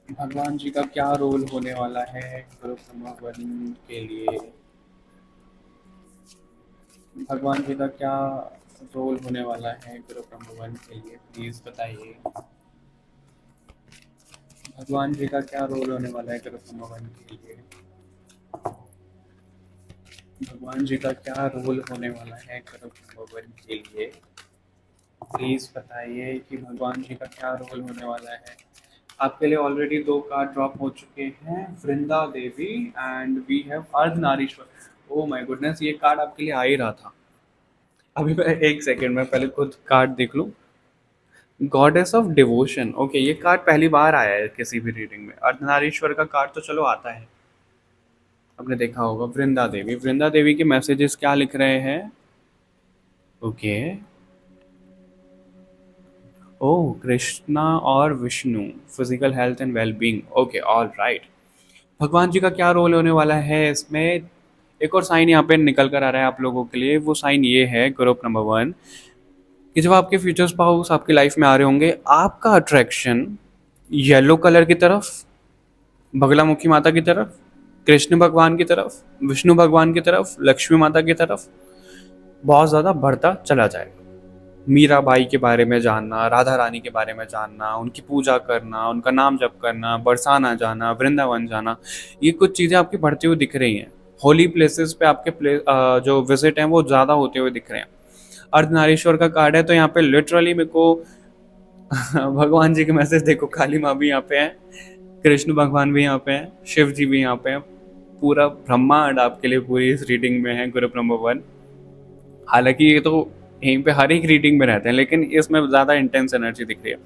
भगवान जी का क्या रोल होने वाला है ग्रुप नंबर 1 के लिए। भगवान जी का क्या रोल होने वाला है ग्रुप नंबर 1 के लिए, प्लीज बताइए। भगवान जी का क्या रोल होने वाला है ग्रुप नंबर 1 के लिए। भगवान जी का क्या रोल होने वाला है ग्रुप नंबर 1 के लिए, प्लीज बताइए कि भगवान जी का क्या रोल होने वाला है। आपके लिए ऑलरेडी 2 कार्ड ड्रॉप हो चुके हैं, Vrinda Devi and we have Ardhanarishvara. Oh my goodness, ये कार्ड आपके लिए आ ही रहा था। अभी मैं एक सेकेंड में पहले खुद कार्ड देख लूँ। गॉडेस ऑफ डिवोशन, ओके, ये कार्ड पहली बार आया है किसी भी रीडिंग में। अर्धनारीश्वर का कार्ड तो चलो आता है, आपने देखा होगा। वृंदा देवी, वृंदा देवी के मैसेजेस क्या लिख रहे हैं? ओके, ओह कृष्णा और Vishnu, physical health and wellbeing, okay all right. भगवान जी का क्या रोल होने वाला है इसमें? एक और साइन यहाँ पे निकल कर आ रहा है आप लोगों के लिए, वो साइन ये है ग्रुप नंबर 1 कि जब आपके फ्यूचर स्पाउस आपकी लाइफ में आ रहे होंगे, आपका अट्रैक्शन येलो कलर की तरफ, बगलामुखी माता की तरफ, कृष्ण भगवान की तरफ, विष्णु भगवान की तरफ, लक्ष्मी माता की तरफ बहुत ज़्यादा बढ़ता चला जाएगा। मीराबाई के बारे में जानना, राधा रानी के बारे में जानना, उनकी पूजा करना, उनका नाम जप करना, बरसाना जाना, वृंदावन जाना, ये कुछ चीज़ें आपकी बढ़ती हुई दिख रही हैं। होली प्लेसेस पे आपके जो विजिट हैं वो ज़्यादा होते हुए दिख रहे हैं। अर्धनारीश्वर का कार्ड है, तो यहाँ पे लिटरली मेरे को भगवान जी के मैसेज देखो, काली माँ भी यहाँ पे है, कृष्ण भगवान भी यहाँ पे हैं, शिव जी भी यहाँ पे हैं, पूरा ब्रह्मांड आपके लिए पूरी इस रीडिंग में है ग्रुप नंबर 1। हालांकि ये तो यहीं पे हर एक रीडिंग में रहते हैं, लेकिन इसमें ज़्यादा इंटेंस एनर्जी दिख रही है।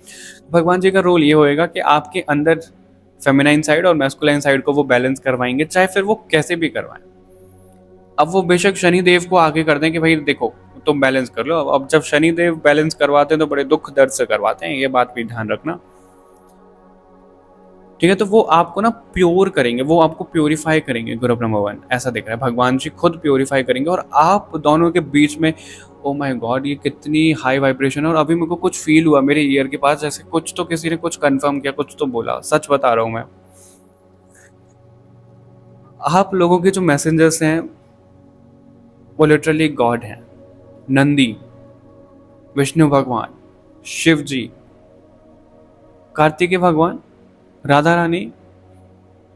भगवान जी का रोल ये होएगा कि आपके अंदर फेमिनाइन साइड और मैस्कुलाइन साइड को वो बैलेंस करवाएंगे, चाहे फिर वो कैसे भी करवाएं। अब वो बेशक शनि देव को आगे कर दें कि भाई देखो तुम बैलेंस कर लो। अब जब शनि देव बैलेंस करवाते हैं तो बड़े दुख दर्द से करवाते हैं, ये बात भी ध्यान रखना। ठीक है, तो वो आपको ना प्योर करेंगे, वो आपको प्योरीफाई करेंगे। ग्रुप नंबर 1 ऐसा दिख रहा है, भगवान जी खुद प्योरीफाई करेंगे और आप दोनों के बीच में, ओ माय गॉड, ये कितनी हाई वाइब्रेशन है। और अभी मेरे को कुछ फील हुआ मेरे ईयर के पास, जैसे कुछ तो किसी ने कुछ कंफर्म किया, कुछ तो बोला, सच बता रहा हूँ मैं। आप लोगों के जो मैसेंजर्स हैं वो लिटरली गॉड हैं। नंदी, विष्णु भगवान, शिव जी, कार्तिकेय भगवान, राधा रानी,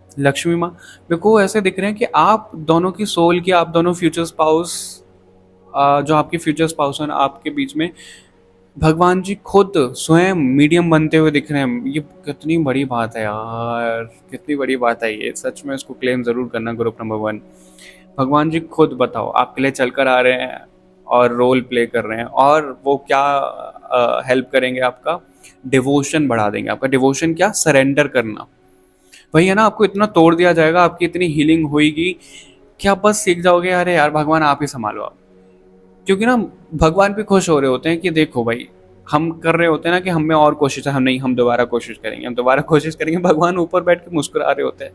लक्ष्मी माँ, मेरे को ऐसे दिख रहे हैं कि आप दोनों की सोल की, आप दोनों फ्यूचर स्पाउस, जो आपके फ्यूचर स्पाउस हैं आपके बीच में भगवान जी खुद स्वयं मीडियम बनते हुए दिख रहे हैं। ये कितनी बड़ी बात है यार, कितनी बड़ी बात है ये, सच में इसको क्लेम ज़रूर करना। ग्रुप नंबर 1, भगवान जी खुद बताओ आपके लिए चल कर आ रहे हैं और रोल प्ले कर रहे हैं, और वो क्या हेल्प करेंगे, आपका डिवोशन बढ़ा देंगे। आपका डिवोशन क्या, सरेंडर करना। वही है ना, आपको इतना तोड़ दिया जाएगा, आपकी इतनी हीलिंग होगी कि आप बस सीख जाओगे, अरे यार भगवान आप ही संभालो आप। क्योंकि ना भगवान भी खुश हो रहे होते हैं कि देखो भाई, हम कर रहे होते हैं ना कि हम में और कोशिश है, हम नहीं, हम दोबारा कोशिश करेंगे, हम दोबारा कोशिश करेंगे। भगवान ऊपर बैठ के मुस्कुरा रहे होते हैं,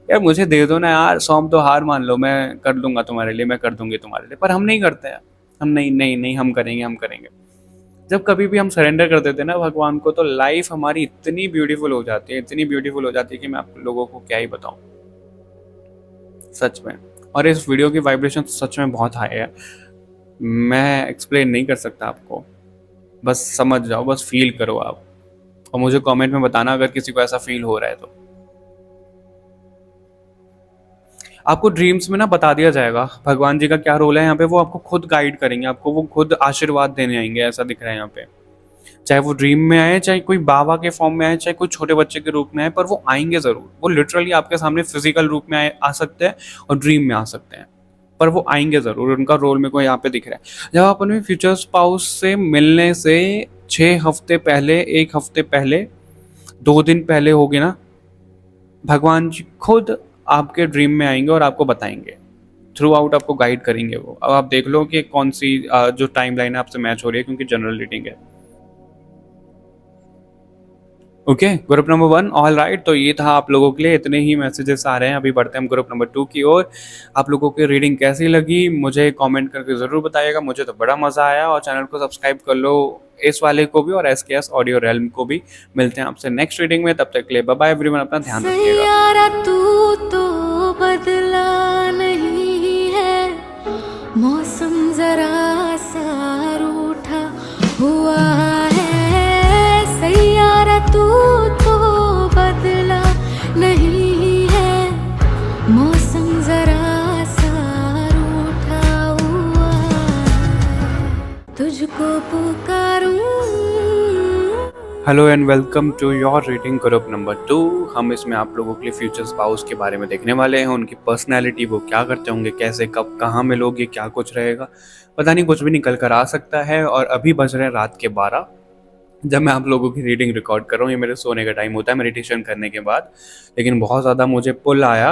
यार मुझे दे दो ना यार, सौंप दो, हार मान लो, मैं कर दूंगा तुम्हारे लिए, मैं कर दूंगी तुम्हारे लिए। पर हम नहीं करते हैं, हम नहीं नहीं नहीं, हम करेंगे, हम करेंगे। जब कभी भी हम सरेंडर कर देते हैं ना भगवान को, तो लाइफ हमारी इतनी ब्यूटीफुल हो जाती है, इतनी ब्यूटीफुल हो जाती है कि मैं आप लोगों को क्या ही बताऊं, सच में। और इस वीडियो की वाइब्रेशन सच में बहुत हाई है, मैं एक्सप्लेन नहीं कर सकता आपको, बस समझ जाओ, बस फील करो आप, और मुझे कमेंट में बताना अगर किसी को ऐसा फील हो रहा है तो। आपको ड्रीम्स में ना बता दिया जाएगा भगवान जी का क्या रोल है यहाँ पे, वो आपको खुद गाइड करेंगे, आपको वो खुद आशीर्वाद देने आएंगे, ऐसा दिख रहा है यहाँ पे। चाहे वो ड्रीम में आए, चाहे कोई बाबा के फॉर्म में आए, चाहे कोई छोटे बच्चे के रूप में आए, पर वो आएंगे जरूर। वो लिटरली आपके सामने फिजिकल रूप में आ सकते हैं और ड्रीम में आ सकते हैं, पर वो आएंगे जरूर। उनका रोल मेरे को यहाँ पे दिख रहा है। जब आप अपने फ्यूचर स्पाउस से मिलने से 6 हफ्ते पहले, 1 हफ्ते पहले, 2 दिन पहले होगे ना, भगवान जी खुद आपके ड्रीम में आएंगे और आपको बताएंगे, थ्रू आउट आपको गाइड करेंगे वो। अब आप देख लो कि कौन सी जो टाइम लाइन है आपसे मैच हो रही है, क्योंकि जनरल रीडिंग है। Okay, group number 1, all right. तो ये था आप लोगों के लिए, इतने ही मैसेजेस आ रहे हैं। अभी बढ़ते हैं हम ग्रुप नंबर 2 की ओर। आप लोगों की रीडिंग कैसी लगी मुझे कमेंट करके ज़रूर बताइएगा, मुझे तो बड़ा मज़ा आया। और चैनल को सब्सक्राइब कर लो, इस वाले को भी और SKS ऑडियो रेल्म को भी। मिलते हैं आपसे नेक्स्ट रीडिंग में, तब तक के लिए बाय बाय एवरीवन, अपना ध्यान रखिएगा। सैयारा तू तो बदला नहीं है, मौसम जरा सा रूठा हुआ है। सैयारा तू तो बदला नहीं है, मौसम जरा सा रूठा हुआ है। तुझको पुकारूं। Hello and welcome to your reading group number 2। हम इसमें आप लोगों के लिए फ्यूचर स्पाउस के बारे में देखने वाले हैं, उनकी पर्सनैलिटी, वो क्या करते होंगे, कैसे, कब, कहाँ मिलोगे, क्या कुछ रहेगा, पता नहीं, कुछ भी निकल कर आ सकता है। और अभी बज रहे हैं रात के 12 जब मैं आप लोगों की रीडिंग रिकॉर्ड कर रहा हूँ। ये मेरे सोने का टाइम होता है मेडिटेशन करने के बाद, लेकिन बहुत ज़्यादा मुझे पुल आया।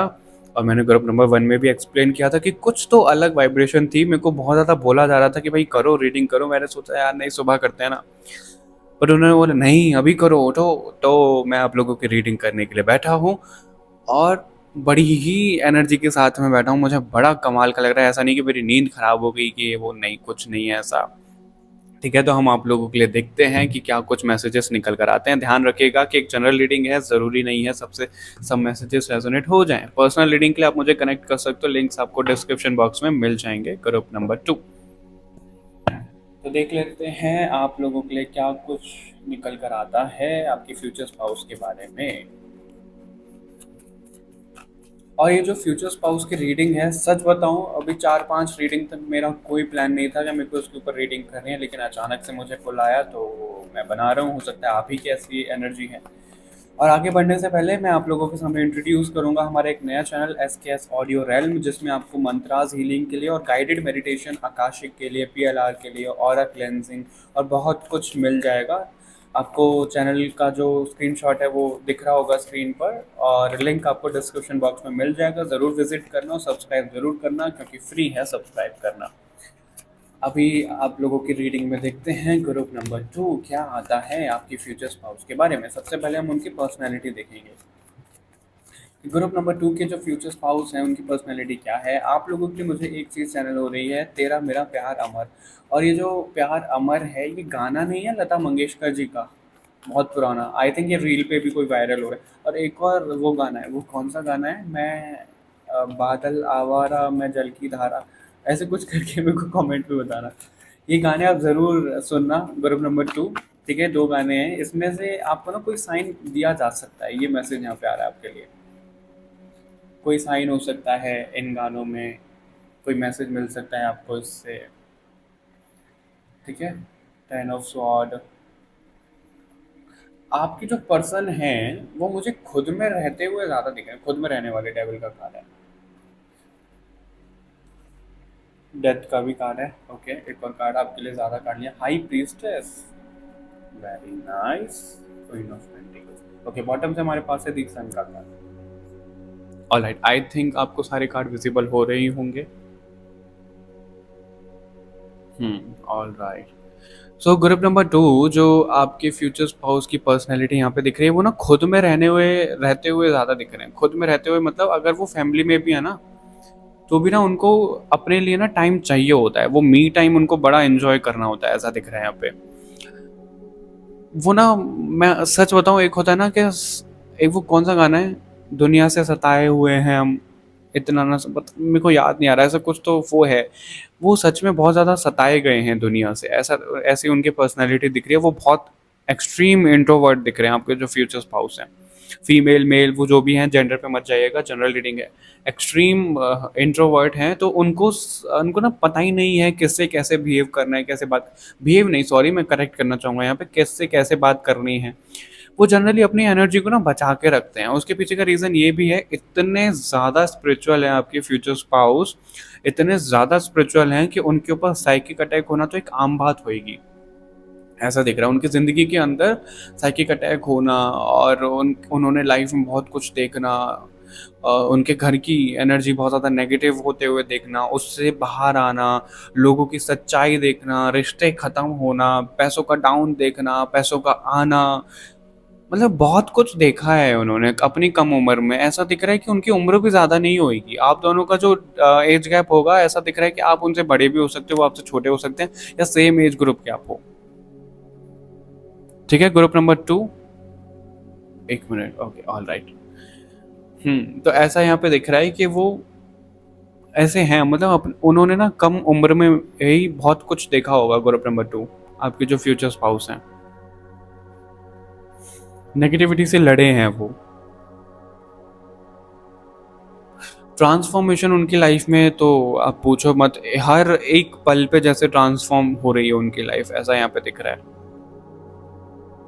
और मैंने ग्रुप नंबर 1 में भी एक्सप्लेन किया था कि कुछ तो अलग वाइब्रेशन थी, मेरे को बहुत ज़्यादा बोला जा रहा था कि भाई करो, रीडिंग करो। मैंने सोचा यार नहीं, सुबह करते हैं ना, पर उन्होंने बोला नहीं अभी करो, उठो। तो मैं आप लोगों की रीडिंग करने के लिए बैठा हूँ और बड़ी ही एनर्जी के साथ में बैठा हूँ। मुझे बड़ा कमाल का लग रहा है, ऐसा नहीं कि मेरी नींद खराब हो गई कि वो, नहीं, कुछ नहीं है ऐसा। ठीक है, तो हम आप लोगों के लिए देखते हैं कि क्या कुछ मैसेजेस निकल कर आते हैं। ध्यान रखिएगा कि एक जनरल रीडिंग है, ज़रूरी नहीं है सबसे सब मैसेजेस रेजोनेट हो जाएं। पर्सनल रीडिंग के लिए आप मुझे कनेक्ट कर सकते हो, लिंक्स आपको डिस्क्रिप्शन बॉक्स में मिल जाएंगे। ग्रुप नंबर 2 तो देख लेते हैं आप लोगों के लिए क्या कुछ निकल कर आता है आपके फ्यूचर स्पाउस के बारे में। और ये जो फ्यूचर स्पाउस की रीडिंग है, सच बताऊं, अभी 4-5 रीडिंग तक मेरा कोई प्लान नहीं था कि मेरे को उसके ऊपर रीडिंग करनी है, लेकिन अचानक से मुझे पुल आया तो मैं बना रहा हूँ। हो सकता है आप ही की ऐसी एनर्जी है। और आगे बढ़ने से पहले मैं आप लोगों के सामने इंट्रोड्यूस करूंगा हमारा एक नया चैनल SKS ऑडियो रेल्म, जिसमें आपको मंत्रास हीलिंग के लिए और गाइडेड मेडिटेशन, आकाशिक के लिए, PLR के लिए, ऑरा क्लेंजिंग और बहुत कुछ मिल जाएगा। आपको चैनल का जो स्क्रीनशॉट है वो दिख रहा होगा स्क्रीन पर, और लिंक आपको डिस्क्रिप्शन बॉक्स में मिल जाएगा। ज़रूर विजिट करना और सब्सक्राइब ज़रूर करना, क्योंकि फ्री है सब्सक्राइब करना। अभी आप लोगों की रीडिंग में देखते हैं ग्रुप नंबर 2 क्या आता है आपकी फ्यूचर स्पाउस के बारे में। सबसे पहले हम उनकी पर्सनैलिटी देखेंगे। ग्रुप नंबर 2 के जो फ्यूचर स्पाउस हैं उनकी पर्सनैलिटी क्या है। आप लोगों के लिए मुझे एक चीज़ चैनल हो रही है, तेरा मेरा प्यार अमर। और ये जो प्यार अमर है, ये गाना नहीं है लता मंगेशकर जी का, बहुत पुराना। आई थिंक ये रील पे भी कोई वायरल हो रहा है। और एक और वो गाना है, वो कौन सा गाना है, मैं बादल आवारा मैं जल की धारा, ऐसे कुछ करके मेरे को कमेंट में बताना। ये गाने आप ज़रूर सुनना, ग्रुप नंबर 2। ठीक है, 2 गाने हैं, इसमें से आपको ना कोई साइन दिया जा सकता है, ये मैसेज यहाँ पे आ रहा है आपके लिए। कोई साइन हो सकता है इन गानों में, कोई मैसेज मिल सकता है आपको इससे। ठीक है, 10 ऑफ स्वॉर्ड। आपकी जो पर्सन है वो मुझे खुद में रहते हुए ज़्यादा दिख रहे हैं, खुद में रहने वाले डेविल का कार्ड है। डेथ का भी कार्ड है। ओके, एक और कार्ड आपके लिए ज़्यादा कार्ड लिया, high priestess, very nice, queen of pentacles. Okay, bottom से हमारे पास है दी सन का कार्ड। ऑलराइट, आई थिंक आपको सारे कार्ड विजिबल हो रहे ही होंगे। ऑलराइट, सो ग्रुप नंबर 2 जो आपके फ्यूचर स्पाउस की पर्सनैलिटी यहाँ पे दिख रही है, वो ना खुद में रहते हुए ज़्यादा दिख रहे हैं। खुद में रहते हुए मतलब अगर वो फैमिली में भी है ना, तो भी ना उनको अपने लिए ना टाइम चाहिए होता है, वो मी टाइम उनको बड़ा एंजॉय करना होता है, ऐसा दिख रहा है यहाँ पे। वो ना, मैं सच बताऊँ, एक होता है ना कि एक वो कौन सा गाना है, दुनिया से सताए हुए हैं हम, इतना ना मेरे को याद नहीं आ रहा, ऐसा कुछ तो वो है। वो सच में बहुत ज़्यादा सताए गए हैं दुनिया से, ऐसा ऐसी उनकी पर्सनैलिटी दिख रही है। वो बहुत एक्सट्रीम इंट्रोवर्ट दिख रहे हैं आपके जो फ्यूचर स्पाउस हैं। फीमेल मेल वो जो भी हैं, जेंडर पे मत जाइएगा, जनरल रीडिंग है। एक्सट्रीम इंट्रोवर्ट हैं, तो उनको ना पता ही नहीं है किससे कैसे बिहेव करना है, कैसे बात, बिहेव नहीं, सॉरी मैं करेक्ट करना चाहूँगा यहाँ पे, किससे कैसे बात करनी है। वो जनरली अपनी एनर्जी को ना बचा के रखते हैं। उसके पीछे का रीज़न ये भी है, इतने ज़्यादा स्पिरिचुअल हैं आपके फ्यूचर स्पाउस, इतने ज़्यादा स्पिरिचुअल हैं कि उनके ऊपर साइकिक अटैक होना तो एक आम बात होएगी, ऐसा दिख रहा है। उनकी ज़िंदगी के अंदर साइकिक अटैक होना, और उन्होंने लाइफ में बहुत कुछ देखना, उनके घर की एनर्जी बहुत ज़्यादा नेगेटिव होते हुए देखना, उससे बाहर आना, लोगों की सच्चाई देखना, रिश्ते ख़त्म होना, पैसों का डाउन देखना, पैसों का आना, मतलब बहुत कुछ देखा है उन्होंने अपनी कम उम्र में। ऐसा दिख रहा है कि उनकी उम्र भी ज़्यादा नहीं होएगी। आप दोनों का जो एज गैप होगा, ऐसा दिख रहा है कि आप उनसे बड़े भी हो सकते हो, वो आपसे छोटे हो सकते हैं, या सेम एज ग्रुप के आप हो। ठीक है, ग्रुप नंबर 2, एक मिनट, ओके, ऑल राइट। तो ऐसा यहाँ पे दिख रहा है कि वो ऐसे हैं, मतलब उन्होंने ना कम उम्र में ही बहुत कुछ देखा होगा। ग्रुप नंबर 2 आपके जो फ्यूचर स्पाउस हैं, नेगेटिविटी से लड़े हैं वो। ट्रांसफॉर्मेशन उनकी लाइफ में तो आप पूछो मत, हर एक पल पे जैसे ट्रांसफॉर्म हो रही है उनकी लाइफ, ऐसा यहाँ पे दिख रहा है।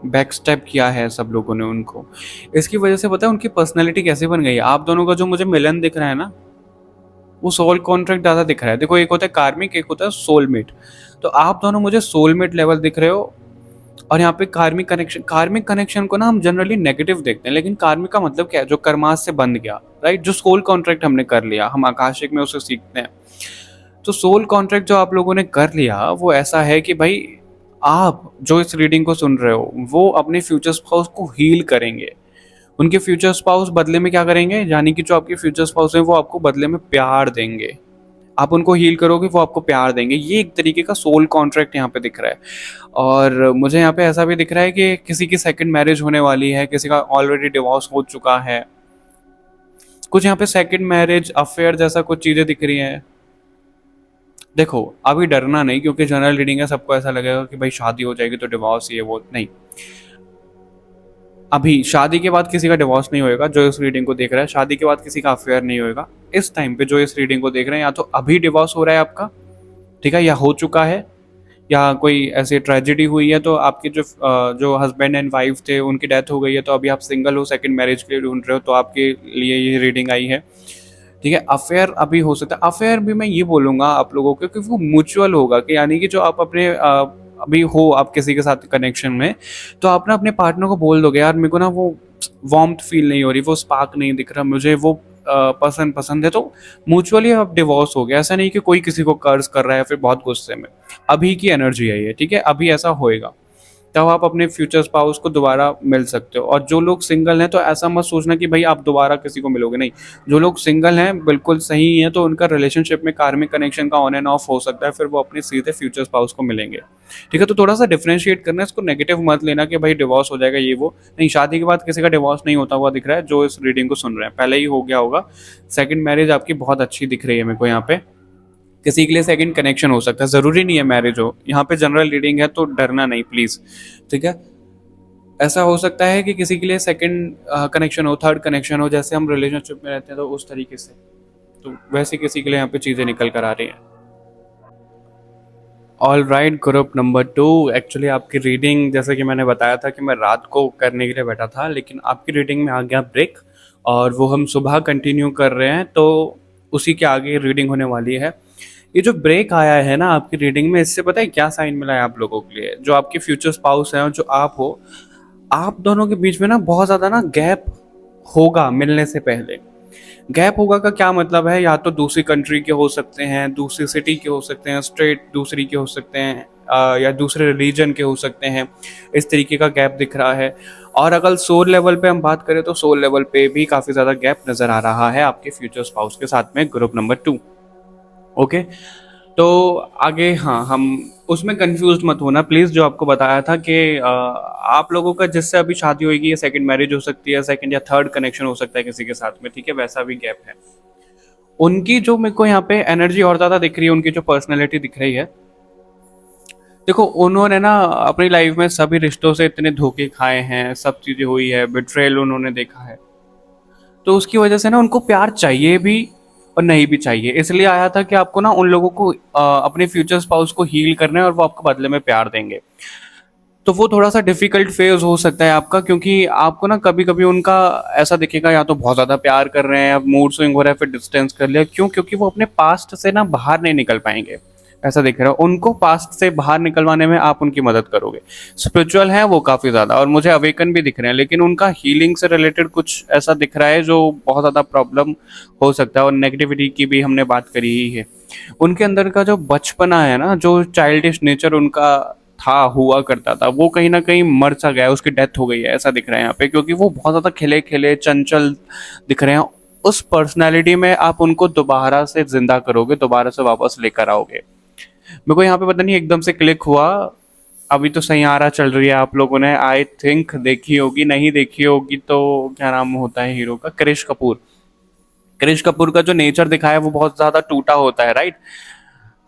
बैक स्टेप किया है सब लोगों ने उनको। इसकी वजह से पता है उनकी पर्सनैलिटी कैसे बन गई है। आप दोनों का जो मुझे मिलन दिख रहा है ना, वो सोल कॉन्ट्रैक्ट ज़्यादा दिख रहा है। देखो, एक होता है कार्मिक, एक होता है सोलमेट। तो आप दोनों मुझे सोलमेट लेवल दिख रहे हो, और यहाँ पे कार्मिक कनेक्शन को ना हम जनरली नेगेटिव देखते हैं, लेकिन कार्मिक का मतलब क्या है, जो कर्मास से बंध गया, राइट, जो सोल कॉन्ट्रैक्ट हमने कर लिया, हम आकाशिक में उसे सीखते हैं। तो सोल कॉन्ट्रैक्ट जो आप लोगों ने कर लिया, वो ऐसा है कि भाई आप जो इस रीडिंग को सुन रहे हो, वो अपने फ्यूचर स्पाउस को हील करेंगे। उनके फ्यूचर स्पाउस बदले में क्या करेंगे, यानी कि जो आपके फ्यूचर स्पाउस हैं वो आपको बदले में प्यार देंगे। आप उनको हील करोगे, वो आपको प्यार देंगे। ये एक तरीके का सोल कॉन्ट्रैक्ट यहाँ पे दिख रहा है। और मुझे यहाँ पे ऐसा भी दिख रहा है कि किसी की सेकंड मैरिज होने वाली है, किसी का ऑलरेडी डिवोर्स हो चुका है। कुछ यहाँ पे सेकंड मैरिज, अफेयर जैसा कुछ चीज़ें दिख रही हैं। देखो, अभी डरना नहीं, क्योंकि जनरल रीडिंग है, सबको ऐसा लगेगा कि भाई शादी हो जाएगी तो डिवोर्स, ये वो नहीं। अभी शादी के बाद किसी का डिवोर्स नहीं होएगा जो इस रीडिंग को देख रहा है, शादी के बाद किसी का अफेयर नहीं होएगा। इस टाइम पे जो इस रीडिंग को देख रहे हैं, या तो अभी डिवोर्स हो रहा है आपका, ठीक है, या हो चुका है, या कोई ऐसी ट्रेजेडी हुई है, तो आपके जो हस्बैंड एंड वाइफ थे उनकी डेथ हो गई है, तो अभी आप सिंगल हो, सेकंड मैरिज के लिए ढूंढ रहे हो, तो आपके लिए ये रीडिंग आई है। ठीक है, अफेयर अभी हो सकता है। अफेयर भी मैं ये बोलूँगा आप लोगों को, क्योंकि वो म्यूचुअल होगा, कि यानी कि जो आप अपने अभी हो आप किसी के साथ कनेक्शन में, तो आप ना अपने पार्टनर को बोल दोगे, यार मेरे को ना वो वार्मथ फील नहीं हो रही, वो स्पार्क नहीं दिख रहा मुझे, वो पसंद है, तो म्यूचुअली अब डिवोर्स हो गया। ऐसा नहीं कि कोई किसी को कर्ज कर रहा है फिर बहुत गुस्से में, अभी की एनर्जी है ये, ठीक है, अभी ऐसा होएगा। तब आप अपने फ्यूचर स्पाउस को दोबारा मिल सकते हो। और जो लोग सिंगल हैं तो ऐसा मत सोचना कि भाई आप दोबारा किसी को मिलोगे, नहीं। जो लोग सिंगल हैं बिल्कुल सही हैं, तो उनका रिलेशनशिप में कार्मिक कनेक्शन का ऑन एंड ऑफ हो सकता है, फिर वो अपने सीधे फ्यूचर स्पाउस को मिलेंगे। ठीक है, तो थोड़ा सा डिफ्रेंशिएट करना है, इसको नेगेटिव मत लेना कि भाई डिवोर्स हो जाएगा ये वो, नहीं। शादी के बाद किसी का डिवोर्स नहीं होता हुआ दिख रहा है जो इस रीडिंग को सुन रहे हैं, पहले ही हो गया होगा। सेकंड मैरिज आपकी बहुत अच्छी दिख रही है मेरे को यहाँ पे। किसी के लिए सेकंड कनेक्शन हो सकता है, जरूरी नहीं है मैरिज हो। यहाँ पे जनरल रीडिंग है तो डरना नहीं प्लीज। ठीक है, ऐसा हो सकता है कि किसी के लिए सेकंड कनेक्शन हो, थर्ड कनेक्शन हो, जैसे हम रिलेशनशिप में रहते हैं तो उस तरीके से, तो वैसे किसी के लिए यहाँ पे चीजें निकल कर आ रही हैं। All right, group number 2। Actually आपकी रीडिंग जैसे कि मैंने बताया था कि मैं रात को करने के लिए बैठा था, लेकिन आपकी रीडिंग में आ गया ब्रेक और वो हम सुबह कंटिन्यू कर रहे हैं, तो उसी के आगे रीडिंग होने वाली है। ये जो ब्रेक आया है ना आपकी रीडिंग में, इससे पता है क्या साइन मिला है आप लोगों के लिए? जो आपके फ्यूचर स्पाउस हैं और जो आप हो, आप दोनों के बीच में ना बहुत ज़्यादा ना गैप होगा मिलने से पहले। गैप होगा का क्या मतलब है? या तो दूसरी कंट्री के हो सकते हैं, दूसरी सिटी के हो सकते हैं, स्टेट दूसरी के हो सकते हैं, या दूसरे रीजन के हो सकते हैं। इस तरीके का गैप दिख रहा है। और अगर सोल लेवल पे हम बात करें तो सोल लेवल पे भी काफ़ी ज़्यादा गैप नज़र आ रहा है आपके फ्यूचर स्पाउस के साथ में, ग्रुप नंबर 2। ओके, तो आगे हाँ, हम उसमें कंफ्यूज मत होना प्लीज़। जो आपको बताया था कि आप लोगों का जिससे अभी शादी होगी या सेकंड मैरिज हो सकती है, सेकंड या थर्ड कनेक्शन हो सकता है किसी के साथ में, ठीक है, वैसा भी गैप है। उनकी जो मेरे को यहाँ पे एनर्जी और ज़्यादा दिख रही है, उनकी जो पर्सनैलिटी दिख रही है, देखो उन्होंने ना अपनी लाइफ में सभी रिश्तों से इतने धोखे खाए हैं, सब चीज़ें हुई है, बिट्रेयल उन्होंने देखा है, तो उसकी वजह से ना उनको प्यार चाहिए भी और नहीं भी चाहिए। इसलिए आया था कि आपको ना उन लोगों को अपने फ्यूचर स्पाउस को हील करना है और वो आपको बदले में प्यार देंगे। तो वो थोड़ा सा डिफिकल्ट फेज हो सकता है आपका, क्योंकि आपको ना कभी कभी उनका ऐसा दिखेगा या तो बहुत ज़्यादा प्यार कर रहे हैं, अब मूड स्विंग हो रहा है, फिर डिस्टेंस कर लिया। क्यों? क्योंकि वो अपने पास्ट से ना बाहर नहीं निकल पाएंगे, ऐसा दिख रहा है। उनको पास्ट से बाहर निकलवाने में आप उनकी मदद करोगे। स्पिरिचुअल है वो काफ़ी ज़्यादा, और मुझे अवेकन भी दिख रहे हैं, लेकिन उनका हीलिंग से रिलेटेड कुछ ऐसा दिख रहा है जो बहुत ज़्यादा प्रॉब्लम हो सकता है। और नेगेटिविटी की भी हमने बात करी ही है। उनके अंदर का जो बचपना है ना, जो चाइल्डिश नेचर उनका था, हुआ करता था, वो कहीं ना कहीं मर सा गया है, उसकी डेथ हो गई है, ऐसा दिख रहा है यहाँ पे। क्योंकि वो बहुत ज़्यादा खिले खिले चंचल दिख रहे हैं। उस पर्सनैलिटी में आप उनको दोबारा से जिंदा करोगे, दोबारा से वापस लेकर आओगे। मेरे को यहाँ पे पता नहीं एकदम से क्लिक हुआ, अभी तो सैयारा चल रही है, आप लोगों ने आई थिंक देखी होगी, नहीं देखी होगी तो क्या नाम होता है हीरो का, क्रिश कपूर। क्रिश कपूर का जो नेचर दिखाया है वो बहुत ज़्यादा टूटा होता है, राइट।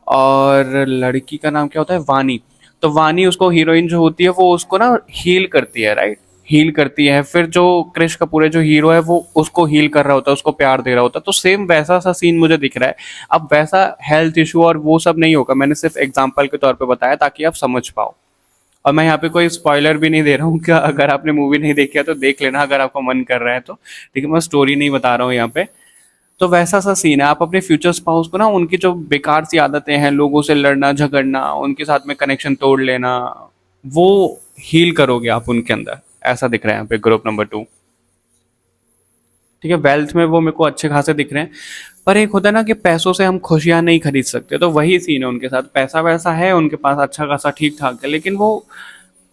और लड़की का नाम क्या होता है? वानी। तो वानी उसको, हीरोइन जो होती है वो उसको ना हील करती है, राइट, हील करती है। फिर जो क्रिश कपूर है, जो हीरो है, वो उसको हील कर रहा होता है, उसको प्यार दे रहा होता है। तो सेम वैसा सा सीन मुझे दिख रहा है। अब वैसा हेल्थ इशू और वो सब नहीं होगा, मैंने सिर्फ एग्जांपल के तौर पे बताया ताकि आप समझ पाओ। और मैं यहाँ पे कोई स्पॉइलर भी नहीं दे रहा हूँ, क्या अगर आपने मूवी नहीं देखी है तो देख लेना अगर आपका मन कर रहा है तो, ठीक है। मैं स्टोरी नहीं बता रहा हूँ यहाँ पे। तो वैसा सा सीन है। आप अपने फ्यूचर स्पाउस को ना उनकी जो बेकार सी आदतें हैं, लोगों से लड़ना झगड़ना, उनके साथ में कनेक्शन तोड़ लेना, वो हील करोगे आप उनके अंदर, ऐसा दिख रहा है यहाँ पे, ग्रुप नंबर 2। ठीक है, वेल्थ में वो मेरे को अच्छे खासे दिख रहे हैं, पर एक होता है ना कि पैसों से हम खुशियां नहीं खरीद सकते, तो वही सीन है उनके साथ। पैसा वैसा है उनके पास, अच्छा खासा ठीक ठाक है, लेकिन वो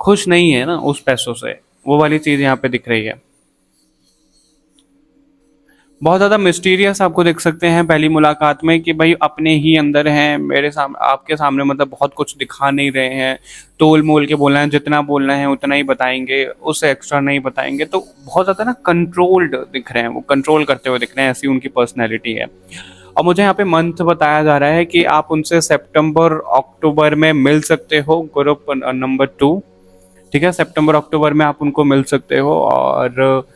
खुश नहीं है ना उस पैसों से। वो वाली चीज यहाँ पे दिख रही है। बहुत ज़्यादा मिस्टीरियस आपको दिख सकते हैं पहली मुलाकात में, कि भाई अपने ही अंदर हैं, मेरे सामने, आपके सामने मतलब बहुत कुछ दिखा नहीं रहे हैं, तोल मोल के बोलना है, जितना बोलना है उतना ही बताएंगे, उससे एक्स्ट्रा नहीं बताएंगे। तो बहुत ज़्यादा ना कंट्रोल्ड दिख रहे हैं, वो कंट्रोल करते हुए दिख रहे हैं, ऐसी उनकी पर्सनैलिटी है। और मुझे यहाँ पे मंथ बताया जा रहा है कि आप उनसे सितंबर अक्टूबर में मिल सकते हो, ग्रुप नंबर 2। ठीक है, सितंबर अक्टूबर में आप उनको मिल सकते हो। और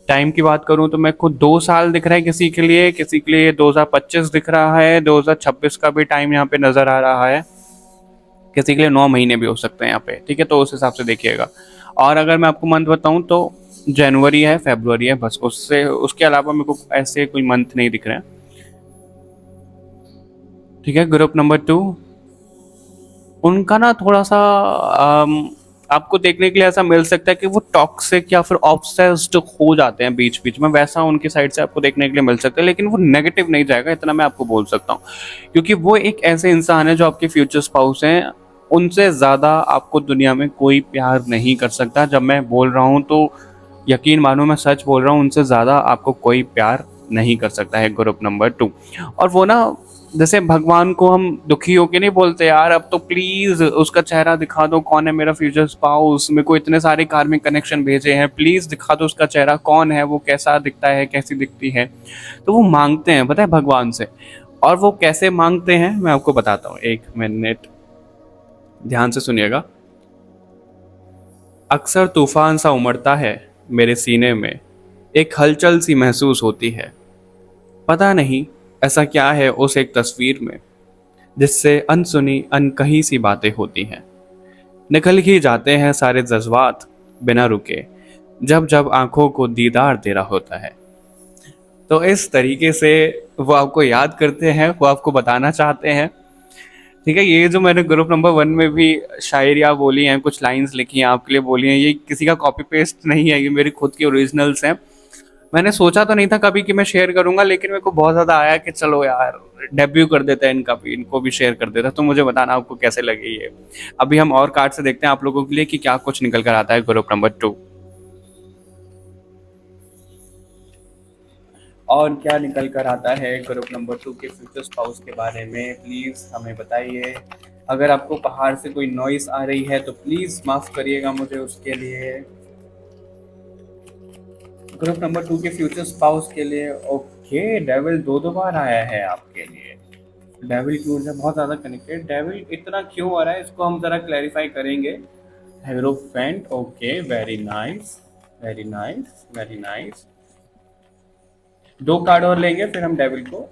टाइम की बात करूं तो मेरे को 2 साल दिख रहा है किसी के लिए, किसी के लिए 2025 दिख रहा है, 2026 का भी टाइम यहाँ पे नजर आ रहा है, किसी के लिए 9 महीने भी हो सकते हैं यहाँ पे। ठीक है, तो उस हिसाब से देखिएगा। और अगर मैं आपको मंथ बताऊं तो जनवरी है, फरवरी है, बस। उससे उसके अलावा मेरे को ऐसे कोई मंथ नहीं दिख रहे हैं। ठीक है, ग्रुप नंबर 2, उनका ना थोड़ा सा आपको देखने के लिए ऐसा मिल सकता है कि वो टॉक्सिक या फिर ऑब्सेस्ड हो जाते हैं बीच बीच में, वैसा उनकी साइड से आपको देखने के लिए मिल सकता है। लेकिन वो नेगेटिव नहीं जाएगा, इतना मैं आपको बोल सकता हूँ, क्योंकि वो एक ऐसे इंसान है जो आपके फ्यूचर स्पाउस हैं, उनसे ज़्यादा आपको दुनिया में कोई प्यार नहीं कर सकता। जब मैं बोल रहा हूँ तो यकीन मानो, मैं सच बोल रहा हूँ, उनसे ज़्यादा आपको कोई प्यार नहीं कर सकता है ग्रुप नंबर 2। और वो ना, जैसे भगवान को हम दुखी होके नहीं बोलते यार अब तो प्लीज़ उसका चेहरा दिखा दो, कौन है मेरा फ्यूचर स्पाउस, मेरे को इतने सारे कार्मिक कनेक्शन भेजे हैं, प्लीज़ दिखा दो उसका चेहरा, कौन है वो, कैसा दिखता है, कैसी दिखती है। तो वो मांगते हैं पता है भगवान से। और वो कैसे मांगते हैं मैं आपको बताता हूँ, 1 मिनट ध्यान से सुनिएगा। अक्सर तूफान सा उमड़ता है मेरे सीने में, एक हलचल सी महसूस होती है। पता नहीं ऐसा क्या है उस एक तस्वीर में, जिससे अनसुनी अनकही सी बातें होती हैं। निकल ही जाते हैं सारे जज्बात बिना रुके, जब जब आंखों को दीदार दे रहा होता है। तो इस तरीके से वो आपको याद करते हैं, वो आपको बताना चाहते हैं। ठीक है, ये जो मैंने ग्रुप नंबर 1 में भी शायरियाँ बोली हैं, कुछ लाइंस लिखी हैं आपके लिए बोली हैं, ये किसी का कॉपी पेस्ट नहीं है, ये मेरी खुद की ओरिजिनल्स हैं। मैंने सोचा तो नहीं था कभी कि मैं शेयर करूंगा, लेकिन मेरे को बहुत ज़्यादा आया कि चलो यार डेब्यू कर देते हैं इनका भी, इनको भी शेयर कर देता। तो मुझे बताना आपको कैसे लगे ये। अभी हम और कार्ड से देखते हैं आप लोगों के लिए कि क्या कुछ निकल कर आता है ग्रुप नंबर 2। और क्या निकल कर आता है ग्रुप नंबर 2 के फ्यूचर स्पाउस के बारे में, प्लीज़ हमें बताइए। अगर आपको बाहर से कोई नॉइस आ रही है तो प्लीज़ माफ़ करिएगा मुझे उसके लिए। ग्रुप नंबर 2 के फ्यूचर स्पाउस के लिए ओके, डेविल 2 बार आया है आपके लिए। डेविल की ऊर्जा बहुत ज़्यादा कनेक्टेड। डेविल इतना क्यों आ रहा है इसको हम ज़रा क्लैरिफाई करेंगे। Hierophant, okay, very nice very nice very nice. 2 card और लेंगे फिर हम डेविल को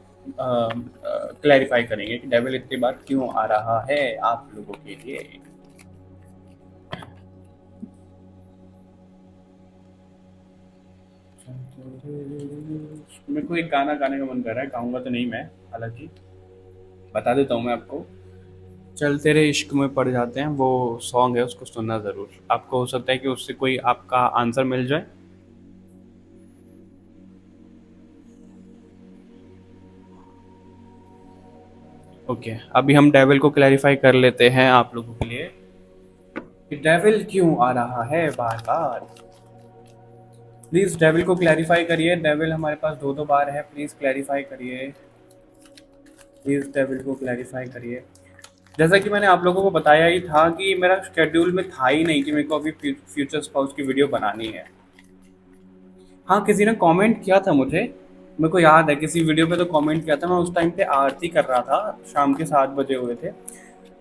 क्लैरिफाई करेंगे कि डेविल इतनी बार क्यों आ रहा है आप लोगों के लिए। मेरे को एक गाना गाने का मन कर रहा है, गाऊंगा तो नहीं मैं, हालांकि बता देता हूँ मैं आपको। चल तेरे इश्क में पड़ जाते हैं, वो सॉन्ग है, उसको सुनना ज़रूर। आपको हो सकता है कि उससे कोई आपका आंसर मिल जाए। ओके, अभी हम डेविल को क्लैरिफाई कर लेते हैं आप लोगों के लिए कि डेविल क्यों आ रहा है बार बार। प्लीज़ डेविल को क्लैरिफाई करिए। डेविल हमारे पास 2 बार है, प्लीज़ क्लैरिफाई करिए, प्लीज़ डेविल को क्लैरिफाई करिए। जैसा कि मैंने आप लोगों को बताया ही था कि मेरा शेड्यूल में था ही नहीं कि मेरे को अभी फ्यूचर स्पाउस की वीडियो बनानी है। हाँ, किसी ने कमेंट किया था मुझे, मेरे को याद है किसी वीडियो पे तो कमेंट किया था। मैं उस टाइम पे आरती कर रहा था, शाम के 7 बजे हुए थे,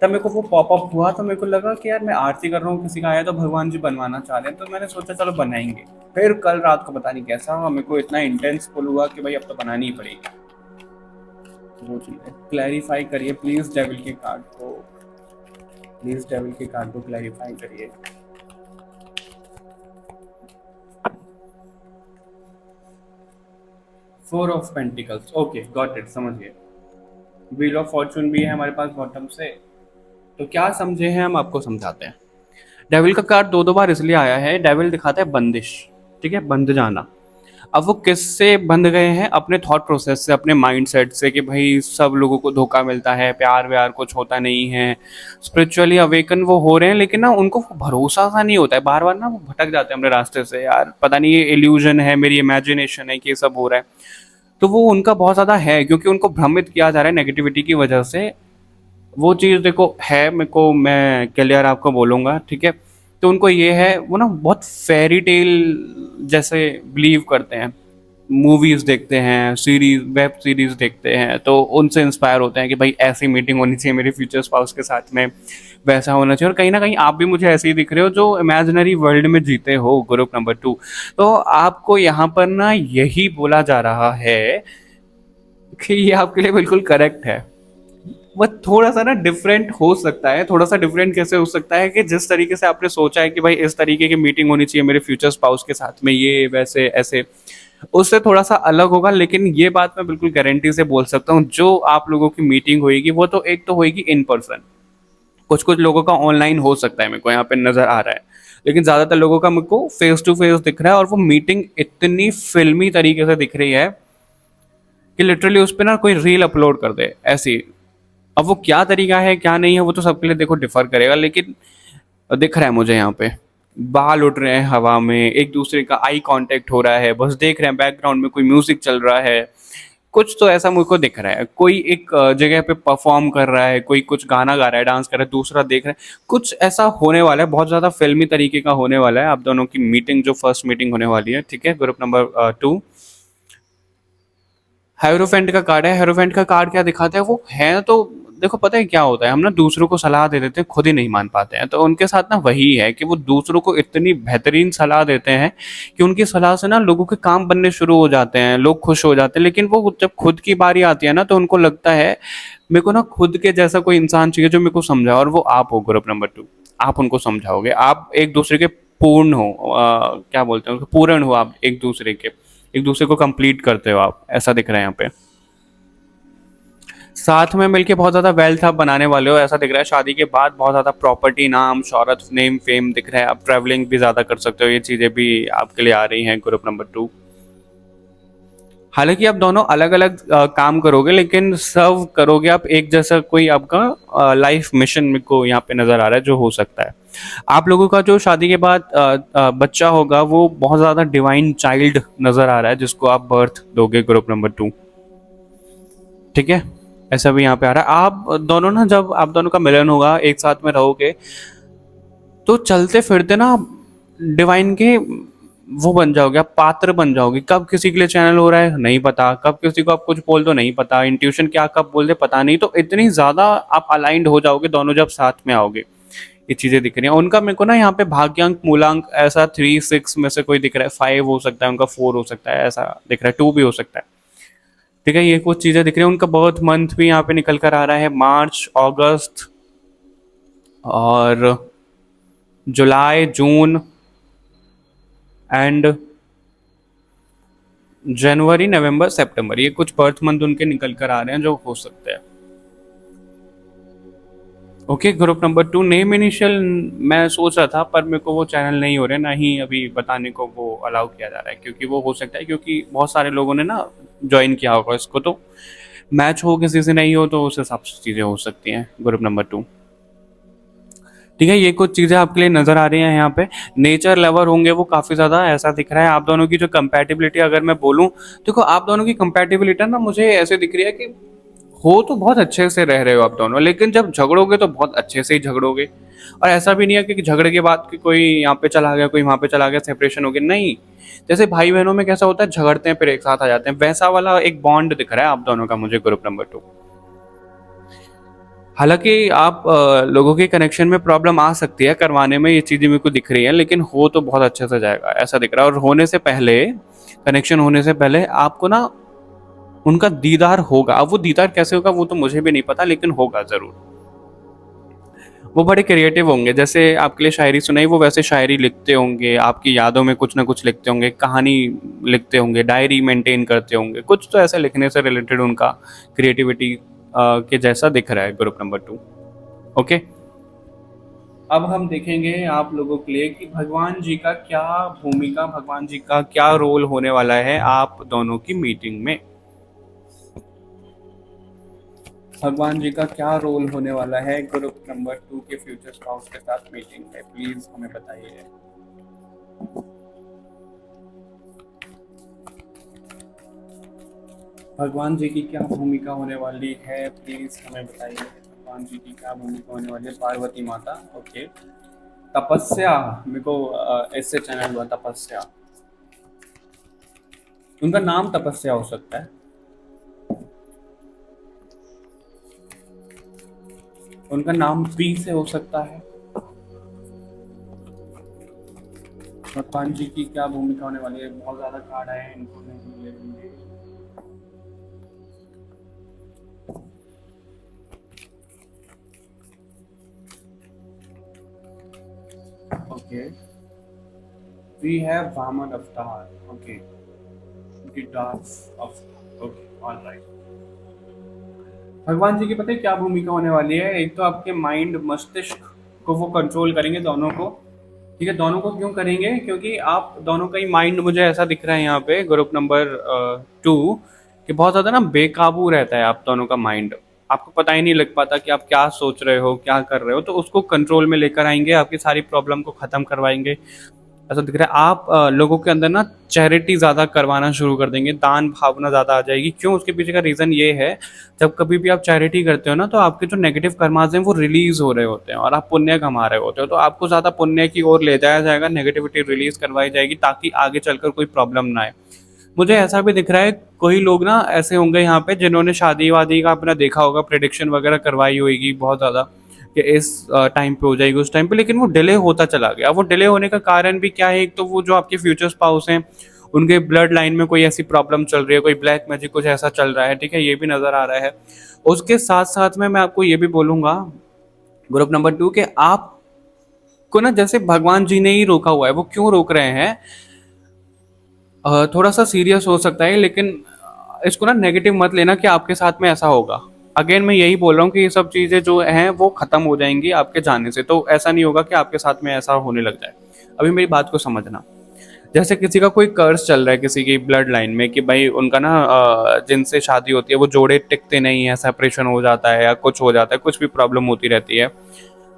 तब मेरे को वो पॉपअप हुआ तो मेरे को लगा कि यार मैं आरती कर रहा हूँ, किसी का आया तो भगवान जी बनवाना चाह रहे हैं, तो मैंने सोचा चलो बनाएंगे। फिर कल रात को पता नहीं कैसा मेरे को इतना इंटेंस पुल हुआ कि भाई अब तो बनानी ही पड़ेगी। वो चीज़ है, क्लैरिफाई करिए प्लीज़ डेविल के कार्ड को, प्लीज़ डेविल के कार्ड को क्लैरिफाई करिए। Four of pentacles, okay got it, समझ गए। व्हील ऑफ फॉर्चून भी है हमारे पास बॉटम से। तो क्या समझे हैं हम, आपको समझाते हैं। डेविल का कार्ड 2 बार इसलिए आया है, डेविल दिखाता है बंदिश, ठीक है, बंध जाना। अब वो किससे बंध गए हैं, अपने थॉट प्रोसेस से, अपने माइंड सेट से कि भाई सब लोगों को धोखा मिलता है, प्यार व्यार कुछ होता नहीं है, स्पिरिचुअली अवेकन वो हो रहे हैं, लेकिन ना उनको भरोसा सा नहीं होता है, बार बार ना वो भटक जाते हैं अपने रास्ते से। यार पता नहीं ये इल्यूजन है, मेरी इमेजिनेशन है कि ये सब हो रहा है। तो वो उनका बहुत ज़्यादा है, क्योंकि उनको भ्रमित किया जा रहा है नेगेटिविटी की वजह से। वो चीज़ देखो है, मेरे को, मैं क्लियर आपको बोलूँगा, ठीक है। तो उनको ये है, वो ना बहुत फेरी टेल जैसे बिलीव करते हैं, मूवीज़ देखते हैं, सीरीज, वेब सीरीज़ देखते हैं, तो उनसे इंस्पायर होते हैं कि भाई ऐसी मीटिंग होनी चाहिए मेरे फ्यूचर स्पाउस के साथ में, वैसा होना चाहिए। और कहीं ना कहीं आप भी मुझे ऐसे ही दिख रहे हो जो इमेजिनरी वर्ल्ड में जीते हो, ग्रुप नंबर 2। तो आपको यहाँ पर ना यही बोला जा रहा है कि ये आपके लिए बिल्कुल करेक्ट है। वो थोड़ा सा ना डिफरेंट हो सकता है। थोड़ा सा डिफरेंट कैसे हो सकता है कि जिस तरीके से आपने सोचा है कि भाई इस तरीके की मीटिंग होनी चाहिए मेरे फ्यूचर स्पाउस के साथ में, ये वैसे ऐसे, उससे थोड़ा सा अलग होगा। लेकिन ये बात मैं बिल्कुल गारंटी से बोल सकता हूँ, जो आप लोगों की मीटिंग होगी वो तो एक तो होगी इन पर्सन, कुछ कुछ लोगों का ऑनलाइन हो सकता है, मेरे को यहाँ पे नजर आ रहा है, लेकिन ज्यादातर लोगों का मेरे को फेस टू फेस दिख रहा है। और वो मीटिंग इतनी फिल्मी तरीके से दिख रही है कि लिटरली उस पर ना कोई रील अपलोड कर दे ऐसी। अब वो क्या तरीका है क्या नहीं है वो तो सबके लिए देखो डिफर करेगा, लेकिन दिख रहा है मुझे यहाँ पे बाल उड़ रहे हैं हवा में, एक दूसरे का आई कांटेक्ट हो रहा है, बस देख रहे हैं, बैकग्राउंड में कोई म्यूजिक चल रहा है, कुछ तो ऐसा मुझको दिख रहा है। कोई एक जगह पे परफॉर्म कर रहा है, कोई कुछ गाना गा रहा है, डांस कर रहा है, दूसरा देख रहा है, कुछ ऐसा होने वाला है, बहुत ज़्यादा फिल्मी तरीके का होने वाला है आप दोनों की मीटिंग, जो फर्स्ट मीटिंग होने वाली है, ठीक है। ग्रुप नंबर 2 हेरोफेंट का कार्ड है। हेरोफेंट का कार्ड क्या दिखाता है, वो है तो देखो पता है क्या होता है, हम ना दूसरों को सलाह दे देते हैं, खुद ही नहीं मान पाते हैं, तो उनके साथ ना वही है कि वो दूसरों को इतनी बेहतरीन सलाह देते हैं कि उनकी सलाह से ना लोगों के काम बनने शुरू हो जाते हैं, लोग खुश हो जाते हैं, लेकिन वो जब खुद की बारी आती है ना तो उनको लगता है मेरे को ना खुद के जैसा कोई इंसान चाहिए जो मेरे को समझाए, और वो आप हो ग्रुप नंबर 2। आप उनको समझाओगे, आप एक दूसरे के पूर्ण हो, क्या बोलते हैं, पूर्ण हो, आप एक दूसरे को कंप्लीट करते हो आप, ऐसा दिख रहा है यहाँ पे। साथ में मिलके बहुत ज़्यादा वेल्थ आप बनाने वाले हो, ऐसा दिख रहा है। शादी के बाद बहुत ज़्यादा प्रॉपर्टी, नाम, शोहरत, नेम, फेम दिख रहा है। आप ट्रैवलिंग भी ज़्यादा कर सकते हो, ये चीज़ें भी आपके लिए आ रही हैं ग्रुप नंबर 2। हालांकि आप दोनों अलग अलग काम करोगे, लेकिन सर्व करोगे आप एक जैसा, कोई आपका लाइफ मिशन मेरे को यहाँ पे नज़र आ रहा है जो हो सकता है। आप लोगों का जो शादी के बाद बच्चा होगा वो बहुत ज़्यादा डिवाइन चाइल्ड नज़र आ रहा है, जिसको आप बर्थ दोगे ग्रुप नंबर 2, ठीक है। ऐसा भी यहाँ पे आ रहा है। आप दोनों ना, जब आप दोनों का मिलन होगा, एक साथ में रहोगे, तो चलते फिरते ना डिवाइन के वो बन जाओगे, आप पात्र बन जाओगे। कब किसी के लिए चैनल हो रहा है नहीं पता, कब किसी को आप कुछ बोल दो नहीं पता, इंट्यूशन क्या कब बोल दे पता नहीं, तो इतनी ज़्यादा आप अलाइंड हो जाओगे दोनों जब साथ में आओगे। ये चीज़ें दिख रही हैं उनका मेरे को ना यहाँ पे भाग्यांक मूलांक ऐसा 3 6 में से कोई दिख रहा है, 5 हो सकता है उनका, 4 हो सकता है, ऐसा दिख रहा है, 2 भी हो सकता है, ठीक है। ये कुछ चीज़ें दिख रही हैं। उनका बर्थ मंथ भी यहाँ पे निकल कर आ रहा है, मार्च, अगस्त और जुलाई, जून एंड जनवरी, नवंबर, सितंबर, ये कुछ बर्थ मंथ उनके निकल कर आ रहे हैं जो हो सकते हैं। Okay group number 2 name initial मैं सोच रहा था, पर मेरे को वो चैनल नहीं हो रहे, ना ही अभी बताने को वो अलाउ किया जा रहा है, क्योंकि वो हो सकता है क्योंकि बहुत सारे लोगों ने ना ज्वाइन किया होगा इसको, तो मैच हो किसी से नहीं हो तो उस हिसाब से चीज़ें हो सकती हैं ग्रुप नंबर 2, ठीक है। ये कुछ चीज़ें आपके लिए नज़र आ रही हैं यहाँ पे। नेचर लवर होंगे वो काफ़ी ज़्यादा, ऐसा दिख रहा है। आप दोनों की जो कंपैटिबिलिटी अगर मैं बोलूँ, देखो आप दोनों की कंपैटिबिलिटी ना मुझे ऐसे दिख रही है कि हो तो बहुत अच्छे से रह रहे हो आप दोनों, लेकिन जब झगड़ोगे तो बहुत अच्छे से ही झगड़ोगे, और ऐसा भी नहीं है कि झगड़े के बाद कि कोई यहाँ पे चला गया कोई वहाँ पे चला गया, सेपरेशन हो गया, नहीं। जैसे भाई बहनों में कैसा होता है, झगड़ते हैं फिर एक साथ आ जाते हैं, वैसा वाला एक बॉन्ड दिख रहा है आप दोनों का मुझे ग्रुप नंबर 2। हालांकि आप लोगों के कनेक्शन में प्रॉब्लम आ सकती है करवाने में, ये चीज़ें मेरे को दिख रही हैं, लेकिन हो तो बहुत अच्छे से जाएगा ऐसा दिख रहा है। और होने से पहले, कनेक्शन होने से पहले आपको ना उनका दीदार होगा। अब वो दीदार कैसे होगा वो तो मुझे भी नहीं पता, लेकिन होगा ज़रूर। वो बड़े क्रिएटिव होंगे, जैसे आपके लिए शायरी सुनाई वो वैसे शायरी लिखते होंगे, आपकी यादों में कुछ ना कुछ लिखते होंगे, कहानी लिखते होंगे, डायरी मेंटेन करते होंगे, कुछ तो ऐसे लिखने से रिलेटेड उनका क्रिएटिविटी के जैसा दिख रहा है ग्रुप नंबर 2। ओके, अब हम देखेंगे आप लोगों के लिए कि भगवान जी का क्या भूमिका, भगवान जी का क्या रोल होने वाला है आप दोनों की मीटिंग में। भगवान जी का क्या रोल होने वाला है ग्रुप नंबर 2 के फ्यूचर स्पाउस के साथ मीटिंग में, प्लीज हमें बताइए। भगवान जी की क्या भूमिका होने वाली है, प्लीज हमें बताइए। भगवान जी की क्या भूमिका होने वाली है। पार्वती माता, ओके। तपस्या, मेरे को ऐसे चैनल हुआ तपस्या, उनका नाम तपस्या हो सकता है, उनका नाम पी से हो सकता है। भगवान जी की क्या भूमिका होने वाली है, बहुत ज्यादा कार्ड आए हैं, इनको नहीं मिलेंगे। ओके, वी हैव वामन अवतार, ओके, ओके, ऑलराइट। भगवान जी की पता है क्या भूमिका होने वाली है। एक तो आपके माइंड, मस्तिष्क को वो कंट्रोल करेंगे दोनों को, ठीक है। दोनों को क्यों करेंगे, क्योंकि आप दोनों का ही माइंड मुझे ऐसा दिख रहा है यहाँ पे ग्रुप नंबर 2 कि बहुत ज़्यादा ना बेकाबू रहता है आप दोनों का माइंड, आपको पता ही नहीं लग पाता कि आप क्या सोच रहे हो, क्या कर रहे हो। तो उसको कंट्रोल में लेकर आएंगे, आपकी सारी प्रॉब्लम को ख़त्म करवाएंगे। ऐसा दिख रहा है आप लोगों के अंदर ना चैरिटी ज़्यादा करवाना शुरू कर देंगे, दान भावना ज़्यादा आ जाएगी। क्यों? उसके पीछे का रीज़न ये है, जब कभी भी आप चैरिटी करते हो ना, तो आपके जो नेगेटिव कर्मास हैं वो रिलीज़ हो रहे होते हैं और आप पुण्य कमा रहे होते हो। तो आपको ज़्यादा पुण्य की ओर ले जाया जाएगा, नेगेटिविटी रिलीज़ करवाई जाएगी, ताकि आगे चलकर कोई प्रॉब्लम ना आए। मुझे ऐसा भी दिख रहा है, कोई लोग ना ऐसे होंगे यहाँ पे जिन्होंने शादी वादी का अपना देखा होगा, प्रेडिक्शन वगैरह करवाई होगी बहुत ज़्यादा कि इस टाइम पे हो जाएगी, उस टाइम पे, लेकिन वो डिले होता चला गया। वो डिले होने का कारण भी क्या है? एक तो वो जो आपके फ्यूचर स्पाउस हैं, उनके ब्लड लाइन में कोई ऐसी प्रॉब्लम चल रही है, कोई ब्लैक मैजिक कुछ ऐसा चल रहा है, ठीक है, ये भी नज़र आ रहा है। उसके साथ साथ में मैं आपको ये भी बोलूँगा, ग्रुप नंबर 2, कि आपको ना जैसे भगवान जी ने ही रोका हुआ है। वो क्यों रोक रहे हैं? थोड़ा सा सीरियस हो सकता है, लेकिन इसको ना नेगेटिव मत लेना कि आपके साथ में ऐसा होगा। अगेन मैं यही बोल रहा हूँ कि ये सब चीज़ें जो हैं वो ख़त्म हो जाएंगी आपके जाने से। तो ऐसा नहीं होगा कि आपके साथ में ऐसा होने लग जाए। अभी मेरी बात को समझना, जैसे किसी का कोई कर्ज चल रहा है किसी की ब्लड लाइन में, कि भाई उनका ना जिनसे शादी होती है वो जोड़े टिकते नहीं है, सेपरेशन हो जाता है या कुछ हो जाता है, कुछ भी प्रॉब्लम होती रहती है।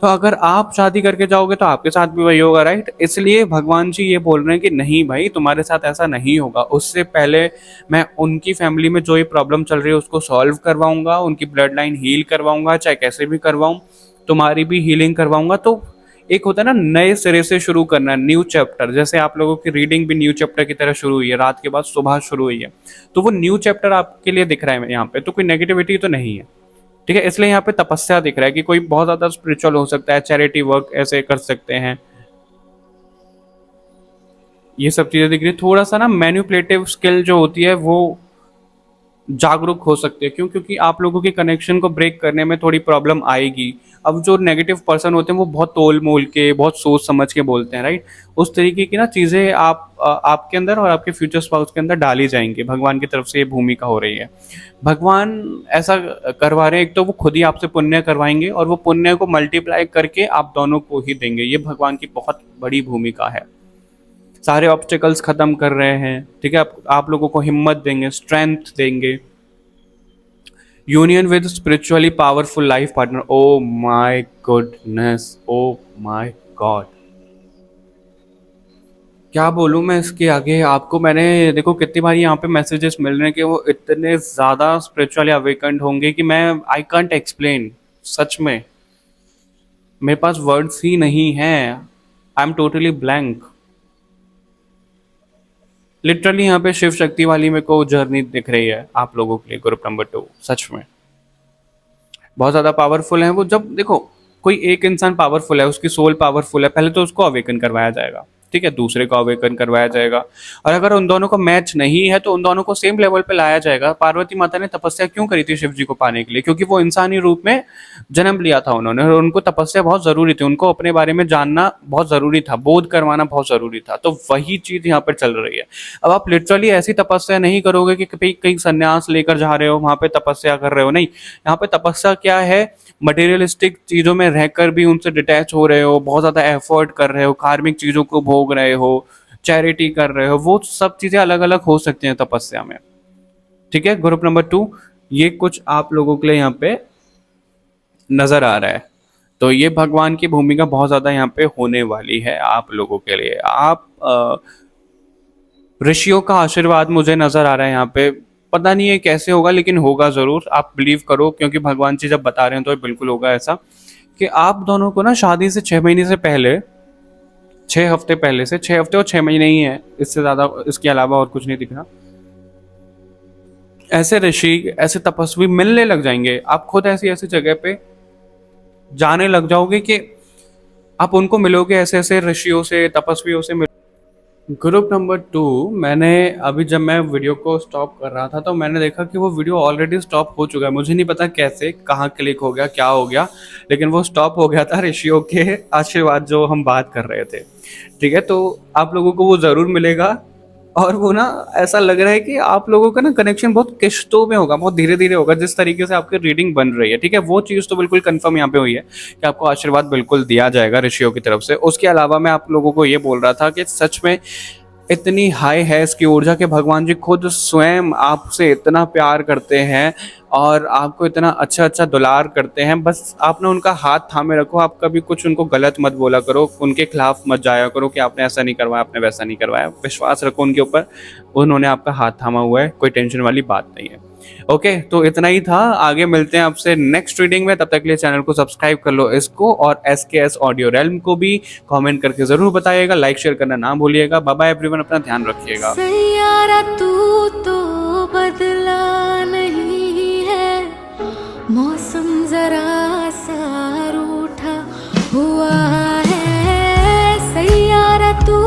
तो अगर आप शादी करके जाओगे तो आपके साथ भी वही होगा, राइट? इसलिए भगवान जी ये बोल रहे हैं कि नहीं भाई, तुम्हारे साथ ऐसा नहीं होगा। उससे पहले मैं उनकी फैमिली में जो ये प्रॉब्लम चल रही है उसको सॉल्व करवाऊंगा, उनकी ब्लड लाइन हील करवाऊंगा, चाहे कैसे भी करवाऊं, तुम्हारी भी हीलिंग करवाऊंगा। तो एक होता है ना, नए सिरे से शुरू करना, न्यू चैप्टर। जैसे आप लोगों की रीडिंग भी न्यू चैप्टर की तरह शुरू हुई है, रात के बाद सुबह शुरू हुई है, तो वो न्यू चैप्टर आपके लिए दिख रहा है यहाँ पे। तो कोई नेगेटिविटी तो नहीं है, ठीक है? इसलिए यहाँ पे तपस्या दिख रहा है कि कोई बहुत ज़्यादा स्पिरिचुअल हो सकता है, चैरिटी वर्क ऐसे कर सकते हैं, ये सब चीज़ें दिख रही है। थोड़ा सा ना मैनिपुलेटिव स्किल जो होती है वो जागरूक हो सकते हैं। क्यों? क्योंकि आप लोगों के कनेक्शन को ब्रेक करने में थोड़ी प्रॉब्लम आएगी। अब जो नेगेटिव पर्सन होते हैं वो बहुत तोल मोल के, बहुत सोच समझ के बोलते हैं, राइट? उस तरीके की ना चीज़ें आपके अंदर और आपके फ्यूचर स्पाउस के अंदर डाली जाएंगी। भगवान की तरफ से ये भूमिका हो रही है। भगवान ऐसा करवा रहे हैं, एक तो वो खुद ही आपसे पुण्य करवाएंगे और वो पुण्य को मल्टीप्लाई करके आप दोनों को ही देंगे। ये भगवान की बहुत बड़ी भूमिका है। सारे ऑब्स्टिकल्स खत्म कर रहे हैं, ठीक है? आप लोगों को हिम्मत देंगे, स्ट्रेंथ देंगे। Union with spiritually powerful life partner. O my goodness, oh my God, क्या बोलूँ मैं इसके आगे आपको। मैंने देखो कितनी बार यहाँ पे मैसेजेस मिल रहे हैं कि वो इतने ज़्यादा स्पिरिचुअली अवेकन्ड होंगे कि मैं आई कांट एक्सप्लेन। सच में मेरे पास वर्ड्स ही नहीं हैं। I am totally blank. Literally यहाँ पे शिव शक्ति वाली मेरे को जर्नी दिख रही है आप लोगों के लिए, ग्रुप नंबर 2। सच में बहुत ज़्यादा पावरफुल है वो। जब देखो कोई एक इंसान पावरफुल है, उसकी सोल पावरफुल है, पहले तो उसको अवेकन करवाया जाएगा, ठीक है? दूसरे को अवेकन करवाया जाएगा, और अगर उन दोनों का मैच नहीं है तो उन दोनों को सेम लेवल पे लाया जाएगा। पार्वती माता ने तपस्या क्यों करी थी शिव जी को पाने के लिए? क्योंकि वो इंसानी रूप में जन्म लिया था उन्होंने, और उनको तपस्या बहुत ज़रूरी थी। उनको अपने बारे में जानना बहुत ज़रूरी था, बोध करवाना बहुत ज़रूरी था। तो वही चीज़ यहाँ पर चल रही है। अब आप लिटरली ऐसी तपस्या नहीं करोगे कि कहीं संन्यास लेकर जा रहे हो, वहाँ पे तपस्या कर रहे हो। नहीं, यहाँ पे तपस्या क्या है? मटेरियलिस्टिक चीज़ों में रहकर भी उनसे डिटैच हो रहे हो, बहुत ज़्यादा एफर्ट कर रहे हो, कार्मिक चीज़ों को भोग रहे हो, चैरिटी कर रहे हो। वो सब चीज़ें अलग अलग हो सकती हैं तपस्या में, ठीक है? ग्रुप नंबर 2, ये कुछ आप लोगों के लिए यहाँ पे नज़र आ रहा है। तो ये भगवान की भूमिका बहुत ज़्यादा यहाँ पे होने वाली है आप लोगों के लिए। आप ऋषियों का आशीर्वाद मुझे नज़र आ रहा है यहाँ पे। पता नहीं है कैसे होगा, लेकिन होगा ज़रूर। आप बिलीव करो, क्योंकि भगवान जी जब बता रहे हैं तो बिल्कुल होगा ऐसा कि आप दोनों को ना शादी से 6 महीने से पहले, 6 हफ्ते पहले से, 6 हफ्ते और 6 महीने ही है, इससे ज़्यादा इसके अलावा और कुछ नहीं दिख रहा, ऐसे ऋषि, ऐसे तपस्वी मिलने लग जाएंगे। आप खुद ऐसी ऐसी जगह पे जाने लग जाओगे कि आप उनको मिलोगे, ऐसे ऐसे ऋषियों से, तपस्वियों से। ग्रुप नंबर 2, मैंने अभी जब मैं वीडियो को स्टॉप कर रहा था तो मैंने देखा कि वो वीडियो ऑलरेडी स्टॉप हो चुका है। मुझे नहीं पता कैसे, कहाँ क्लिक हो गया, क्या हो गया, लेकिन वो स्टॉप हो गया था। ऋषियों के आशीर्वाद जो हम बात कर रहे थे, ठीक है? तो आप लोगों को वो ज़रूर मिलेगा, और वो ना ऐसा लग रहा है कि आप लोगों का ना कनेक्शन बहुत किश्तों में होगा, बहुत धीरे धीरे होगा, जिस तरीके से आपकी रीडिंग बन रही है, ठीक है? वो चीज़ तो बिल्कुल कंफर्म यहाँ पे हुई है कि आपको आशीर्वाद बिल्कुल दिया जाएगा ऋषियों की तरफ से। उसके अलावा मैं आप लोगों को ये बोल रहा था कि सच में इतनी हाई है इसकी ऊर्जा कि भगवान जी खुद स्वयं आपसे इतना प्यार करते हैं और आपको इतना अच्छा अच्छा दुलार करते हैं। बस आप ना उनका हाथ थामे रखो, आप कभी कुछ उनको गलत मत बोला करो, उनके खिलाफ मत जाया करो कि आपने ऐसा नहीं करवाया, आपने वैसा नहीं करवाया। विश्वास रखो उनके ऊपर, उन्होंने आपका हाथ थामा हुआ है, कोई टेंशन वाली बात नहीं है। ओके, तो इतना ही था। आगे मिलते हैं आपसे नेक्स्ट रीडिंग में। तब तक के लिए चैनल को सब्सक्राइब कर लो इसको, और SKS ऑडियो रेल्म को भी कमेंट करके जरूर बताइएगा, लाइक शेयर करना ना भूलिएगा। बाय बाय एवरीवन, अपना ध्यान रखिएगा। सैयारा तू तो बदला नहीं है, मौसम जरा सा रूठा हुआ है। सैयारा तू